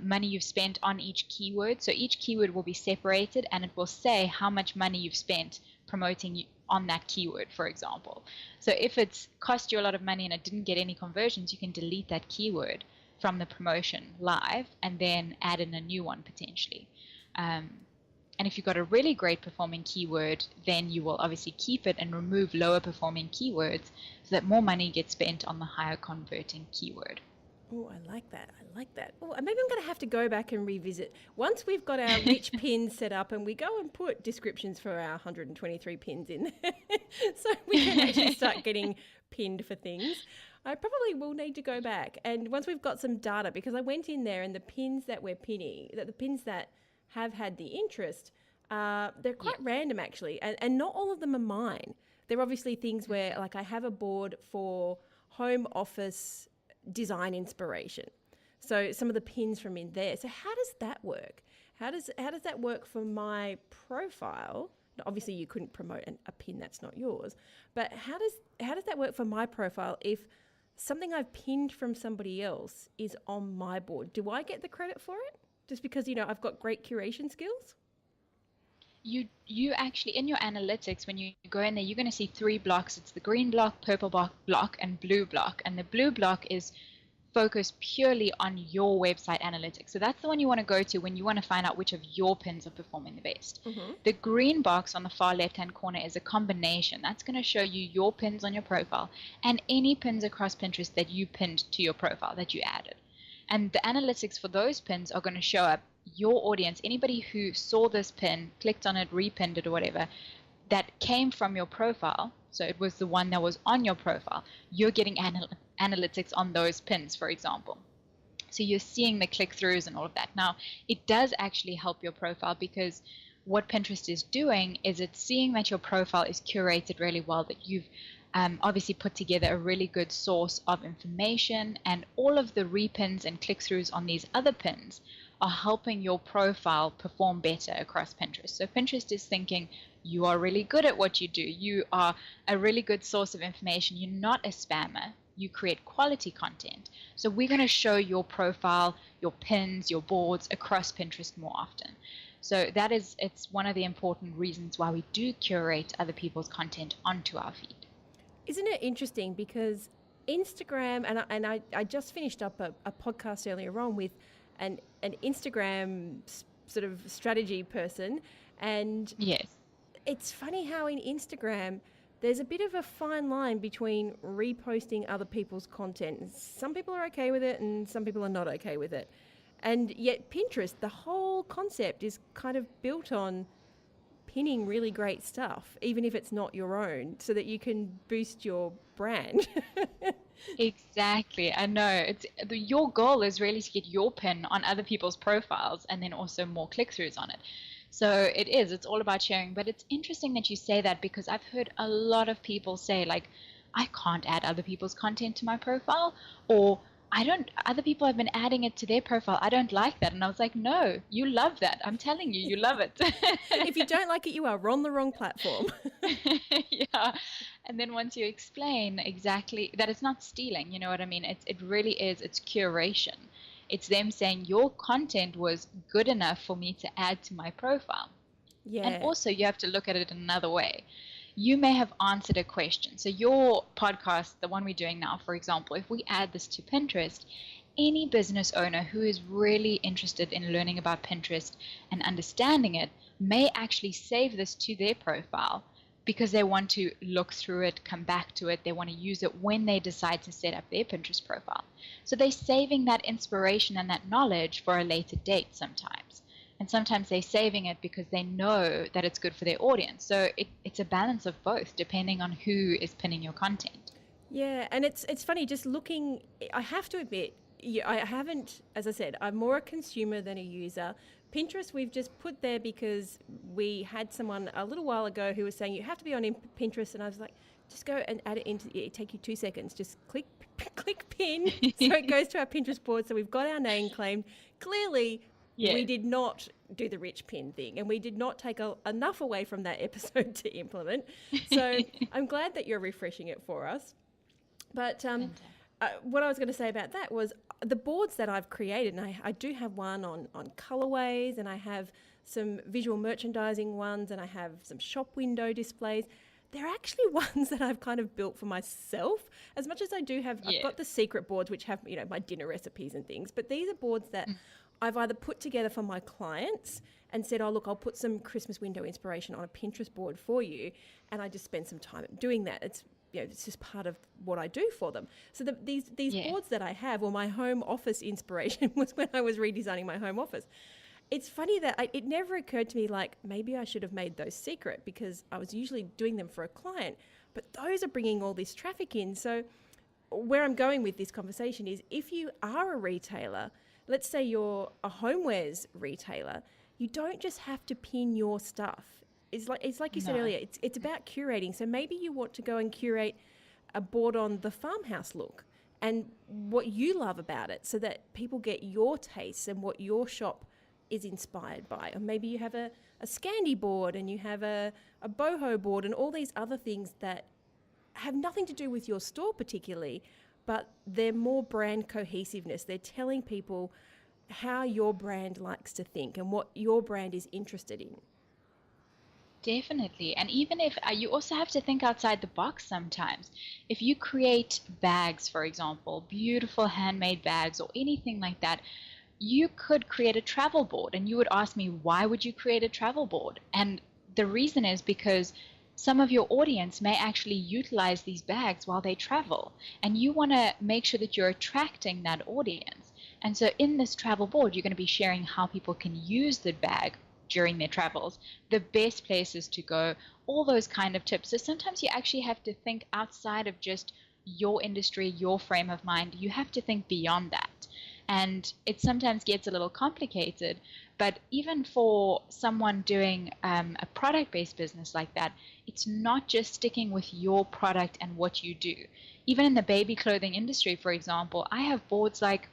money you've spent on each keyword. So each keyword will be separated, and it will say how much money you've spent promoting on that keyword, for example. So if it's cost you a lot of money and it didn't get any conversions, you can delete that keyword from the promotion live and then add in a new one potentially. And if you've got a really great performing keyword, then you will obviously keep it and remove lower performing keywords so that more money gets spent on the higher converting keyword. Oh, I like that. Oh, maybe I'm going to have to go back and revisit. Once we've got our rich pins set up and we go and put descriptions for our 123 pins in there so we can actually start getting pinned for things, I probably will need to go back. And once we've got some data, because I went in there and the pins that we're pinning, the pins that have had the interest, they're quite random actually. And not all of them are mine. They're obviously things where, like, I have a board for home office design inspiration. So some of the pins from in there. So how does that work? How does that work for my profile? Obviously, you couldn't promote a pin that's not yours. But how does that work for my profile if something I've pinned from somebody else is on my board? Do I get the credit for it just because I've got great curation skills? You actually, in your analytics, when you go in there, you're going to see 3 blocks. It's the green block, purple block, and blue block. And the blue block is focused purely on your website analytics. So that's the one you want to go to when you want to find out which of your pins are performing the best. Mm-hmm. The green box on the far left-hand corner is a combination. That's going to show you your pins on your profile and any pins across Pinterest that you pinned to your profile that you added. And the analytics for those pins are going to show up your audience, anybody who saw this pin, clicked on it, repinned it or whatever, that came from your profile. So it was the one that was on your profile. You're getting analytics on those pins, for example. So you're seeing the click-throughs and all of that. Now, it does actually help your profile because what Pinterest is doing is it's seeing that your profile is curated really well, that you've obviously put together a really good source of information, and all of the repins and click-throughs on these other pins are helping your profile perform better across Pinterest. So Pinterest is thinking you are really good at what you do. You are a really good source of information. You're not a spammer. You create quality content. So we're going to show your profile, your pins, your boards across Pinterest more often. So it's one of the important reasons why we do curate other people's content onto our feed. Isn't it interesting? Because Instagram, and I just finished up a podcast earlier on with an Instagram sort of strategy person, and yes, it's funny how in Instagram there's a bit of a fine line between reposting other people's content. Some people are okay with it and some people are not okay with it. And yet Pinterest, the whole concept is kind of built on pinning really great stuff, even if it's not your own, so that you can boost your brand. Exactly. I know. Your goal is really to get your pin on other people's profiles and then also more click-throughs on it. So it's all about sharing. But it's interesting that you say that, because I've heard a lot of people say, like, I can't add other people's content to my profile, or other people have been adding it to their profile. I don't like that. And I was like, no, you love that. I'm telling you, you love it. If you don't like it, you are on the wrong platform. Yeah. And then once you explain exactly that it's not stealing, you know what I mean? It really is, it's curation. It's them saying your content was good enough for me to add to my profile. Yeah. And also you have to look at it another way. You may have answered a question. So your podcast, the one we're doing now, for example, if we add this to Pinterest, any business owner who is really interested in learning about Pinterest and understanding it may actually save this to their profile, because they want to look through it, come back to it. They want to use it when they decide to set up their Pinterest profile. So they're saving that inspiration and that knowledge for a later date sometimes. And sometimes they're saving it because they know that it's good for their audience. So it's a balance of both, depending on who is pinning your content. Yeah, and it's funny, just looking, I have to admit, I haven't, as I said, I'm more a consumer than a user. Pinterest we've just put there because we had someone a little while ago who was saying you have to be on Pinterest, and I was like, just go and add it into, it take you 2 seconds, just click pin, so it goes to our Pinterest board, so we've got our name claimed. Clearly, yes, we did not do the rich pin thing, and we did not take enough away from that episode to implement. So I'm glad that you're refreshing it for us. But what I was going to say about that was the boards that I've created, and I do have one on colorways, and I have some visual merchandising ones, and I have some shop window displays. They're actually ones that I've kind of built for myself. As much as I do have, I've got the secret boards, which have, my dinner recipes and things, but these are boards that I've either put together for my clients and said, oh, look, I'll put some Christmas window inspiration on a Pinterest board for you. And I just spend some time doing that. It's just part of what I do for them. So these boards that I have, or my home office inspiration was when I was redesigning my home office. It's funny that it never occurred to me, like, maybe I should have made those secret, because I was usually doing them for a client. But those are bringing all this traffic in. So where I'm going with this conversation is, if you are a retailer, let's say you're a homewares retailer, you don't just have to pin your stuff. It's like you said earlier, it's about curating. So maybe you want to go and curate a board on the farmhouse look and what you love about it, so that people get your tastes and what your shop is inspired by. Or maybe you have a Scandi board, and you have a boho board, and all these other things that have nothing to do with your store particularly, but they're more brand cohesiveness. They're telling people how your brand likes to think and what your brand is interested in. Definitely. And even if you also have to think outside the box sometimes. If you create bags, for example, beautiful handmade bags or anything like that, you could create a travel board, and you would ask me, why would you create a travel board? And the reason is because some of your audience may actually utilize these bags while they travel, and you want to make sure that you're attracting that audience. And so in this travel board, you're going to be sharing how people can use the bag during their travels, the best places to go, all those kind of tips. So sometimes you actually have to think outside of just your industry, your frame of mind. You have to think beyond that. And it sometimes gets a little complicated, but even for someone doing a product-based business like that, it's not just sticking with your product and what you do. Even in the baby clothing industry, for example, I have boards like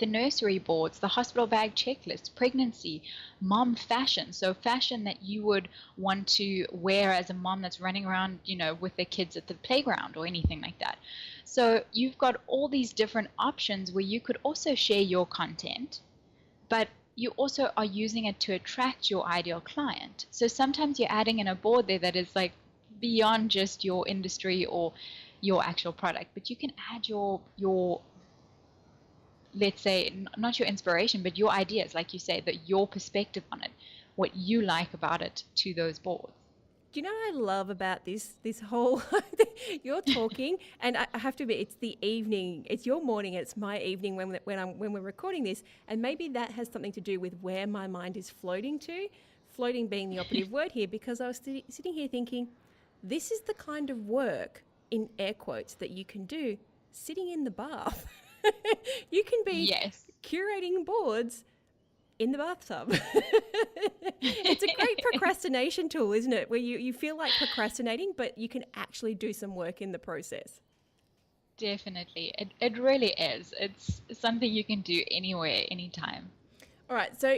the nursery boards, the hospital bag checklist, pregnancy, mom fashion. So fashion that you would want to wear as a mom that's running around, with their kids at the playground or anything like that. So you've got all these different options where you could also share your content, but you also are using it to attract your ideal client. So sometimes you're adding in a board there that is like beyond just your industry or your actual product, but you can add your let's say, not your inspiration, but your ideas, like you say, that your perspective on it, what you like about it, to those boards. Do you know what I love about this whole you're talking, and I have to admit, it's the evening, it's your morning, it's my evening when we're recording this, and maybe that has something to do with where my mind is floating being the operative word here, because I was sitting here thinking, this is the kind of work, in air quotes, that you can do sitting in the bath. You can be curating boards in the bathtub. It's a great procrastination tool, isn't it? Where you feel like procrastinating, but you can actually do some work in the process. Definitely. It really is. It's something you can do anywhere, anytime. All right. So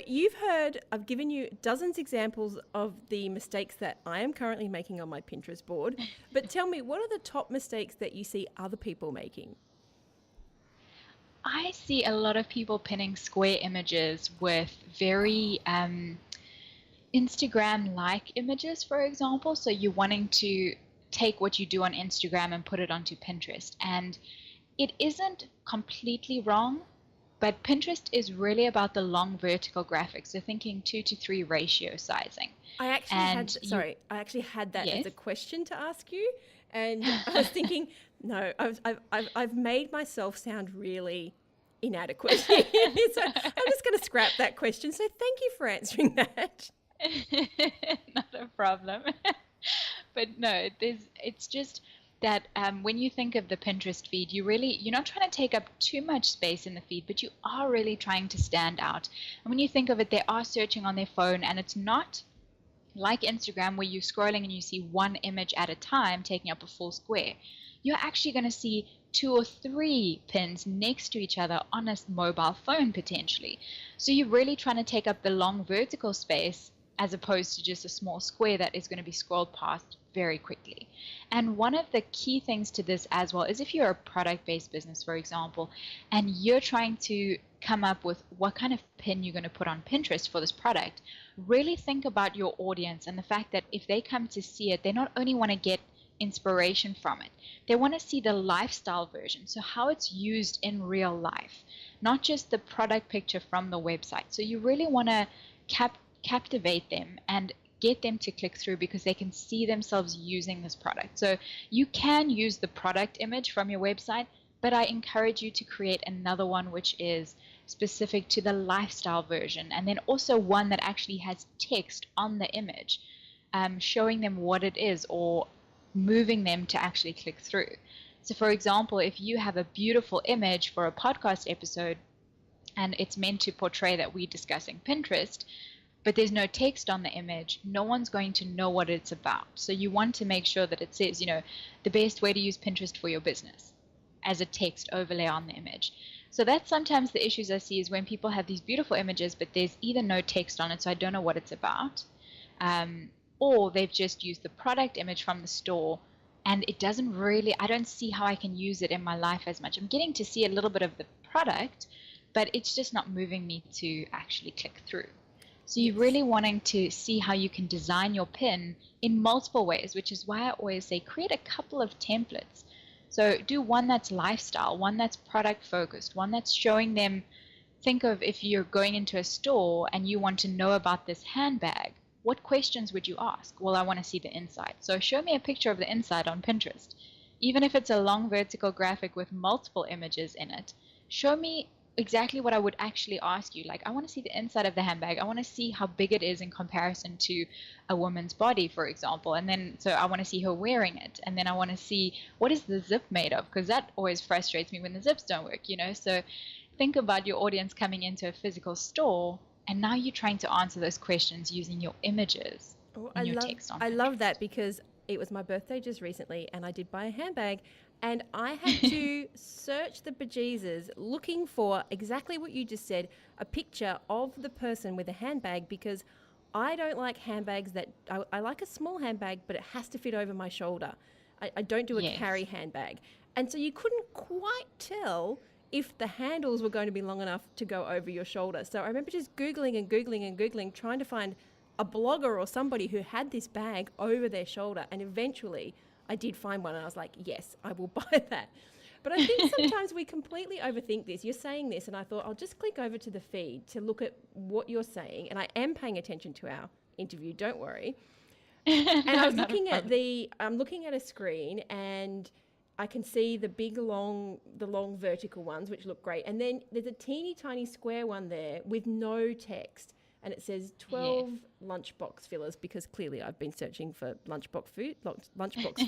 I've given you dozens examples of the mistakes that I am currently making on my Pinterest board. But tell me, what are the top mistakes that you see other people making? I see a lot of people pinning square images with very Instagram-like images, for example. So you're wanting to take what you do on Instagram and put it onto Pinterest. And it isn't completely wrong, but Pinterest is really about the long vertical graphics. So thinking 2:3 ratio sizing. I actually had that as a question to ask you. And I was thinking, no, I've made myself sound really inadequate. So I'm just going to scrap that question. So thank you for answering that. Not a problem. But no, it's just that when you think of the Pinterest feed, you're not trying to take up too much space in the feed, but you are really trying to stand out. And when you think of it, they are searching on their phone, and it's not like Instagram where you're scrolling and you see one image at a time taking up a full square. You're actually going to see 2 or 3 pins next to each other on a mobile phone potentially. So you're really trying to take up the long vertical space as opposed to just a small square that is going to be scrolled past very quickly. And one of the key things to this as well is if you're a product-based business, for example, and you're trying to come up with what kind of pin you're going to put on Pinterest for this product, really think about your audience and the fact that if they come to see it, they not only want to get inspiration from it, they want to see the lifestyle version, so how it's used in real life, not just the product picture from the website. So you really want to captivate them and get them to click through because they can see themselves using this product. So you can use the product image from your website, but I encourage you to create another one which is specific to the lifestyle version, and then also one that actually has text on the image, showing them what it is or moving them to actually click through. So for example, if you have a beautiful image for a podcast episode and it's meant to portray that we're discussing Pinterest, but there's no text on the image, no one's going to know what it's about. So you want to make sure that it says, the best way to use Pinterest for your business as a text overlay on the image. So that's sometimes the issues I see is when people have these beautiful images, but there's either no text on it, so I don't know what it's about, or they've just used the product image from the store and it doesn't really, I don't see how I can use it in my life as much. I'm getting to see a little bit of the product, but it's just not moving me to actually click through. So you're really wanting to see how you can design your pin in multiple ways, which is why I always say create a couple of templates. So do one that's lifestyle, one that's product focused, one that's showing them, think of if you're going into a store and you want to know about this handbag, what questions would you ask? Well, I want to see the inside. So show me a picture of the inside on Pinterest. Even if it's a long vertical graphic with multiple images in it, show me exactly what I would actually ask you. Like, I want to see the inside of the handbag. I want to see how big it is in comparison to a woman's body, for example. And then, so I want to see her wearing it. And then I want to see what is the zip made of, because that always frustrates me when the zips don't work, So think about your audience coming into a physical store, and now you're trying to answer those questions using your images and your text on Pinterest. I love that because it was my birthday just recently and I did buy a handbag And I had to search the bejesus looking for exactly what you just said, a picture of the person with a handbag, because I don't like handbags that, I like a small handbag, but it has to fit over my shoulder. I don't do a Yes. carry handbag. And so you couldn't quite tell if the handles were going to be long enough to go over your shoulder. So I remember just Googling, trying to find a blogger or somebody who had this bag over their shoulder. And eventually I did find one and I was like, yes, I will buy that. But I think sometimes we completely overthink this. You're saying this and I thought I'll just click over to the feed to look at what you're saying. And I am paying attention to our interview, don't worry. And I was looking at I'm looking at a screen and I can see the long vertical ones, which look great. And then there's a teeny tiny square one there with no text. And it says 12 lunchbox fillers, because clearly I've been searching for lunchbox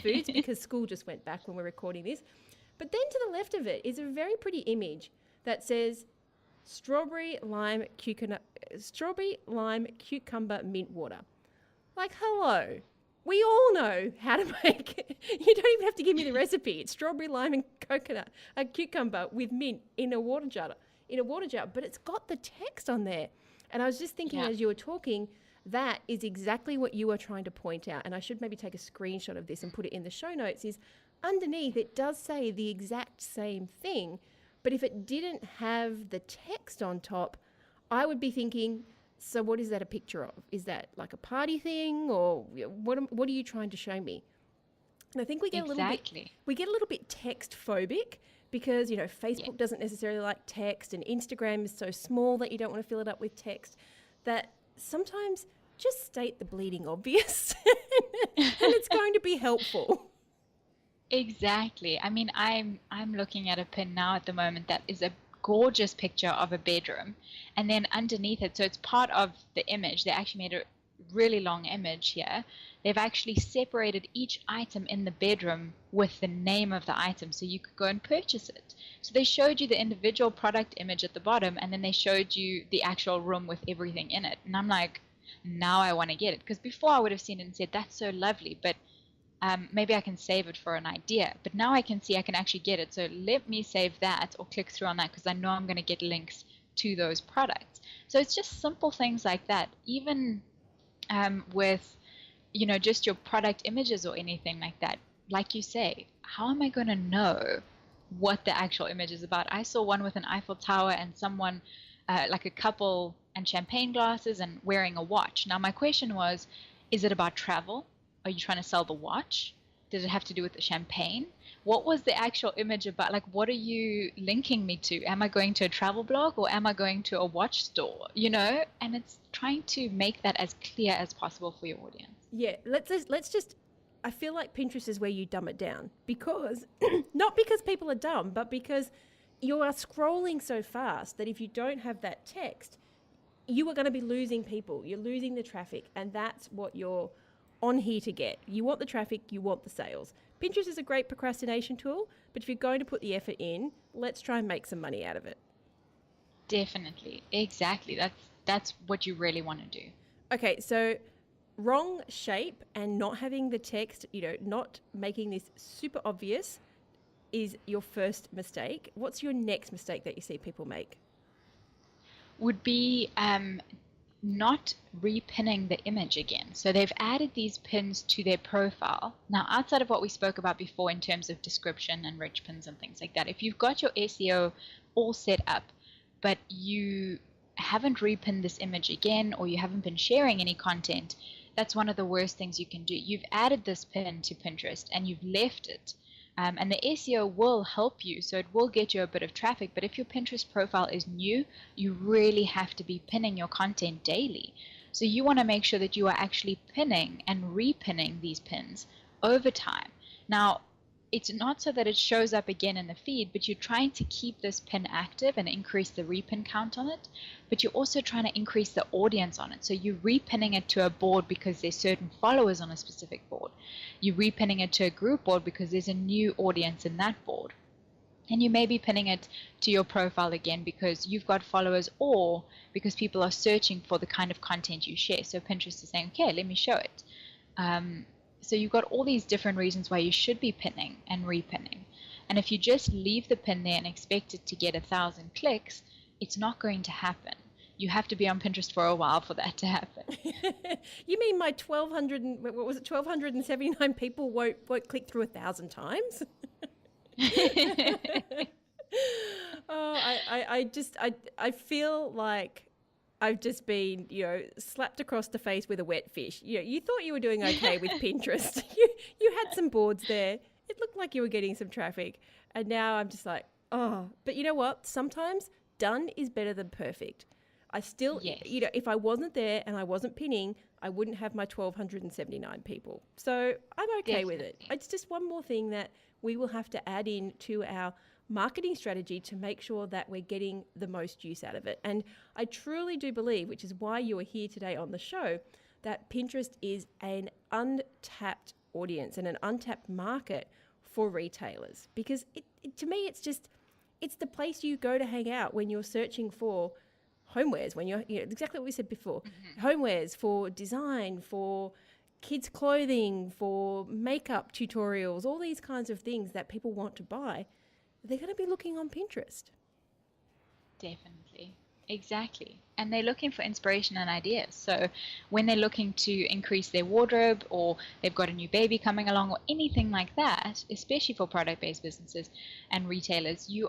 foods because school just went back when we're recording this. But then to the left of it is a very pretty image that says strawberry, lime, cucumber, mint water. Like, hello. We all know how to make it. You don't even have to give me the recipe. It's strawberry, lime, and cucumber with mint in a water jar. But it's got the text on there. And I was just thinking as you were talking, that is exactly what you were trying to point out. And I should maybe take a screenshot of this and put it in the show notes, is underneath it does say the exact same thing. But if it didn't have the text on top, I would be thinking, so what is that a picture of? Is that like a party thing, or what are you trying to show me? And I think we get a little bit text phobic, because, you know, Facebook doesn't necessarily like text, and Instagram is so small that you don't want to fill it up with text, that sometimes just state the bleeding obvious and it's going to be helpful. Exactly. I mean, I'm looking at a pin now at the moment that is a gorgeous picture of a bedroom, and then underneath it, so it's part of the image, they actually made a really long image here. They've actually separated each item in the bedroom with the name of the item, so you could go and purchase it. So they showed you the individual product image at the bottom, and then they showed you the actual room with everything in it. And I'm like, now I want to get it, because before I would have seen it and said, that's so lovely, but maybe I can save it for an idea. But now I can see I can actually get it. So let me save that or click through on that, because I know I'm going to get links to those products. So it's just simple things like that. Even with, you know, just your product images or anything like that. Like you say, how am I going to know what the actual image is about? I saw one with an Eiffel Tower and someone, like a couple and champagne glasses and wearing a watch. Now my question was, is it about travel? Are you trying to sell the watch? Does it have to do with the champagne? What was the actual image about? Like, what are you linking me to? Am I going to a travel blog, or am I going to a watch store? You know, and it's trying to make that as clear as possible for your audience. Yeah, let's just, I feel like Pinterest is where you dumb it down, because not because people are dumb, but because you are scrolling so fast that if you don't have that text, you are going to be losing people. You're losing the traffic, and that's what you're on here to get. You want the traffic, you want the sales. Pinterest is a great procrastination tool, but if you're going to put the effort in, let's try and make some money out of it. Definitely. Exactly. That's what you really want to do. Okay, so wrong shape and not having the text, you know, not making this super obvious is your first mistake. What's your next mistake that you see people make? Would be not repinning the image again. So they've added these pins to their profile. Now, outside of what we spoke about before in terms of description and rich pins and things like that, if you've got your SEO all set up, but you haven't repinned this image again, or you haven't been sharing any content, that's one of the worst things you can do. You've added this pin to Pinterest and you've left it. And the SEO will help you, so it will get you a bit of traffic. But if your Pinterest profile is new, you really have to be pinning your content daily. So you want to make sure that you are actually pinning and repinning these pins over time. Now, it's not so that it shows up again in the feed, but you're trying to keep this pin active and increase the repin count on it, but you're also trying to increase the audience on it. So you're repinning it to a board because there's certain followers on a specific board. You're repinning it to a group board because there's a new audience in that board. And you may be pinning it to your profile again because you've got followers, or because people are searching for the kind of content you share. So Pinterest is saying, okay, let me show it. So you've got all these different reasons why you should be pinning and repinning. And if you just leave the pin there and expect it to get 1,000 clicks, it's not going to happen. You have to be on Pinterest for a while for that to happen. You mean my 1,279 people won't click through 1,000 times? I feel like I've just been, slapped across the face with a wet fish. You thought you were doing okay with Pinterest. You had some boards there. It looked like you were getting some traffic. And now I'm just like, oh, but you know what? Sometimes done is better than perfect. I still, yes. If I wasn't there and I wasn't pinning, I wouldn't have my 1,279 people. So I'm okay Definitely. with it. It's just one more thing that we will have to add in to our marketing strategy to make sure that we're getting the most use out of it. And I truly do believe, which is why you are here today on the show, that Pinterest is an untapped audience and an untapped market for retailers. Because to me, it's the place you go to hang out when you're searching for homewares, when you're exactly what we said before, homewares for design, for kids' clothing, for makeup tutorials, all these kinds of things that people want to buy. They're going to be looking on Pinterest. Definitely. Exactly. And they're looking for inspiration and ideas. So when they're looking to increase their wardrobe, or they've got a new baby coming along, or anything like that, especially for product-based businesses and retailers, you're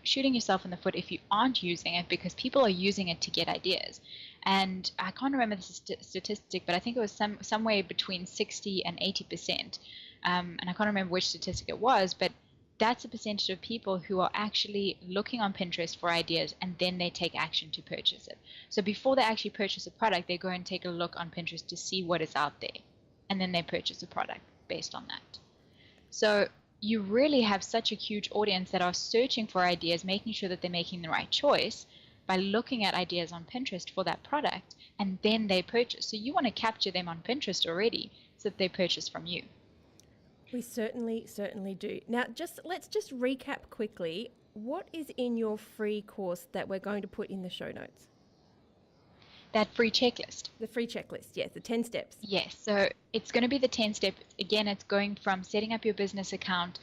shooting yourself in the foot if you aren't using it, because people are using it to get ideas. And I can't remember the statistic, but I think it was somewhere between 60 and 80%. And I can't remember which statistic it was, but that's a percentage of people who are actually looking on Pinterest for ideas, and then they take action to purchase it. So before they actually purchase a product, they go and take a look on Pinterest to see what is out there, and then they purchase a product based on that. So you really have such a huge audience that are searching for ideas, making sure that they're making the right choice by looking at ideas on Pinterest for that product, and then they purchase. So you want to capture them on Pinterest already so that they purchase from you. We certainly do. Now, let's just recap quickly. What is in your free course that we're going to put in the show notes? That free checklist. The free checklist, yes, the 10 steps. Yes, so it's going to be the 10 steps. Again, it's going from setting up your business account,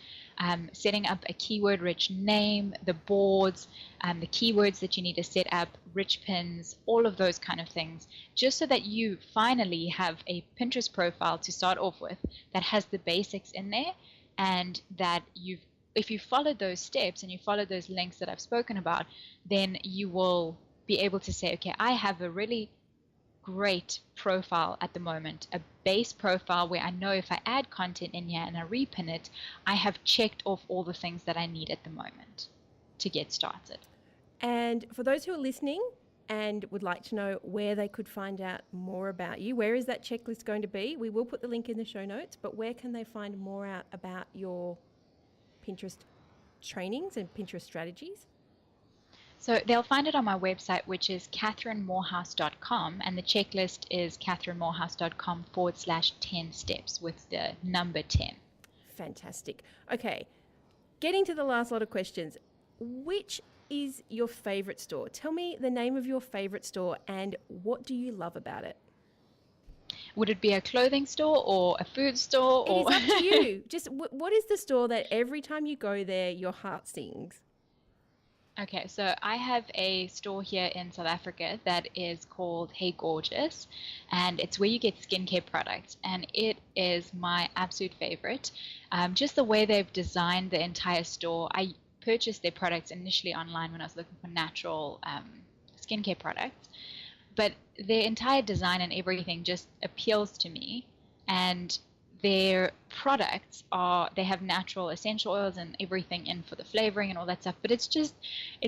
setting up a keyword-rich name, the boards, the keywords that you need to set up, rich pins, all of those kind of things, just so that you finally have a Pinterest profile to start off with that has the basics in there, and that if you follow those steps and you follow those links that I've spoken about, then you will be able to say, okay, I have a really great profile at the moment, a base profile where I know if I add content in here and I repin it, I have checked off all the things that I need at the moment to get started. And for those who are listening and would like to know where they could find out more about you, where is that checklist going to be? We will put the link in the show notes, but where can they find more out about your Pinterest trainings and Pinterest strategies? So they'll find it on my website, which is kathrynmoorhouse.com, and the checklist is kathrynmoorhouse.com/10 steps with the number 10. Fantastic. Okay, getting to the last lot of questions. Which is your favorite store? Tell me the name of your favorite store and what do you love about it? Would it be a clothing store or a food store? It is up to you. Just what is the store that every time you go there, your heart sings? Okay, so I have a store here in South Africa that is called Hey Gorgeous, and it's where you get skincare products, and it is my absolute favorite. Just the way they've designed the entire store. I purchased their products initially online when I was looking for natural skincare products, but their entire design and everything just appeals to me, and their products they have natural essential oils and everything in for the flavoring and all that stuff, but it's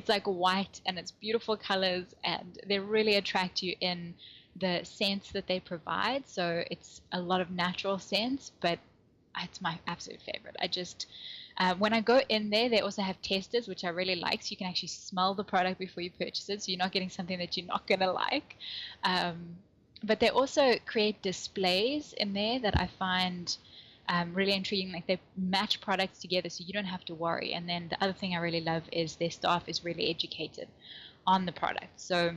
like white and it's beautiful colors, and they really attract you in the scents that they provide. So it's a lot of natural scents, but it's my absolute favorite. When I go in there, they also have testers, which I really like, so you can actually smell the product before you purchase it, so you're not getting something that you're not going to like. But they also create displays in there that I find really intriguing. Like, they match products together so you don't have to worry. And then the other thing I really love is their staff is really educated on the product. So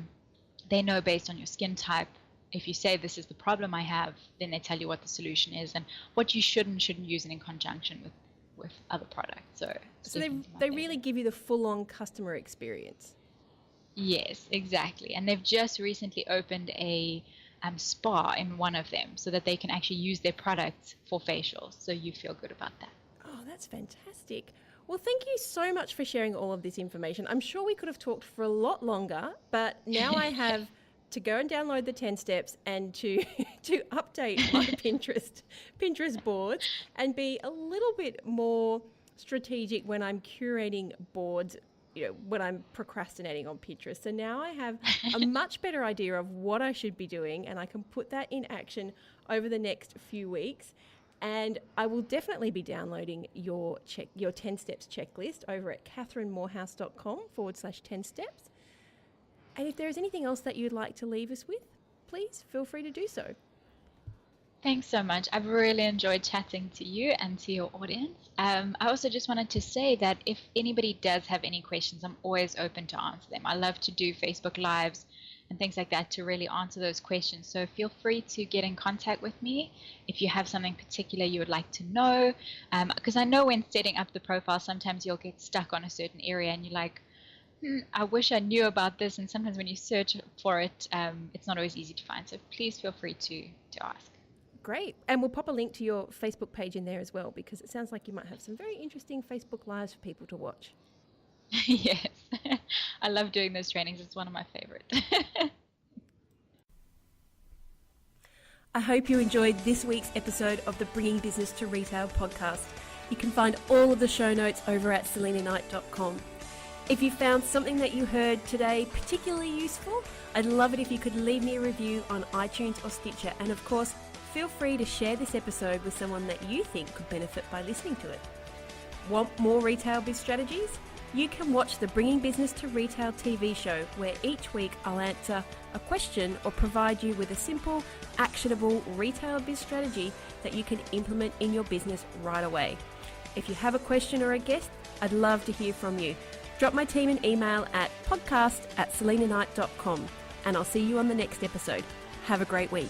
they know based on your skin type, if you say this is the problem I have, then they tell you what the solution is and what you should and shouldn't use it in conjunction with other products. So they really give you the full-on customer experience. Yes, exactly. And they've just recently opened a spa in one of them so that they can actually use their products for facials. So you feel good about that. Oh, that's fantastic. Well, thank you so much for sharing all of this information. I'm sure we could have talked for a lot longer, but now I have to go and download the 10 steps and to update my Pinterest boards and be a little bit more strategic when I'm curating boards, when I'm procrastinating on Pinterest. So now I have a much better idea of what I should be doing, and I can put that in action over the next few weeks. And I will definitely be downloading your 10 steps checklist over at kathrynmoorhouse.com/10 steps. And if there is anything else that you'd like to leave us with, please feel free to do so. Thanks so much. I've really enjoyed chatting to you and to your audience. I also just wanted to say that if anybody does have any questions, I'm always open to answer them. I love to do Facebook Lives and things like that to really answer those questions. So feel free to get in contact with me if you have something particular you would like to know. Because I know when setting up the profile, sometimes you'll get stuck on a certain area and you're like, I wish I knew about this. And sometimes when you search for it, it's not always easy to find. So please feel free to ask. Great. And we'll pop a link to your Facebook page in there as well, because it sounds like you might have some very interesting Facebook Lives for people to watch. Yes. I love doing those trainings. It's one of my favorites. I hope you enjoyed this week's episode of the Bringing Business to Retail podcast. You can find all of the show notes over at selenaknight.com. If you found something that you heard today particularly useful, I'd love it if you could leave me a review on iTunes or Stitcher. And of course, feel free to share this episode with someone that you think could benefit by listening to it. Want more retail biz strategies? You can watch the Bringing Business to Retail TV show, where each week I'll answer a question or provide you with a simple, actionable retail biz strategy that you can implement in your business right away. If you have a question or a guest, I'd love to hear from you. Drop my team an email at podcast@selenaknight.com, and I'll see you on the next episode. Have a great week.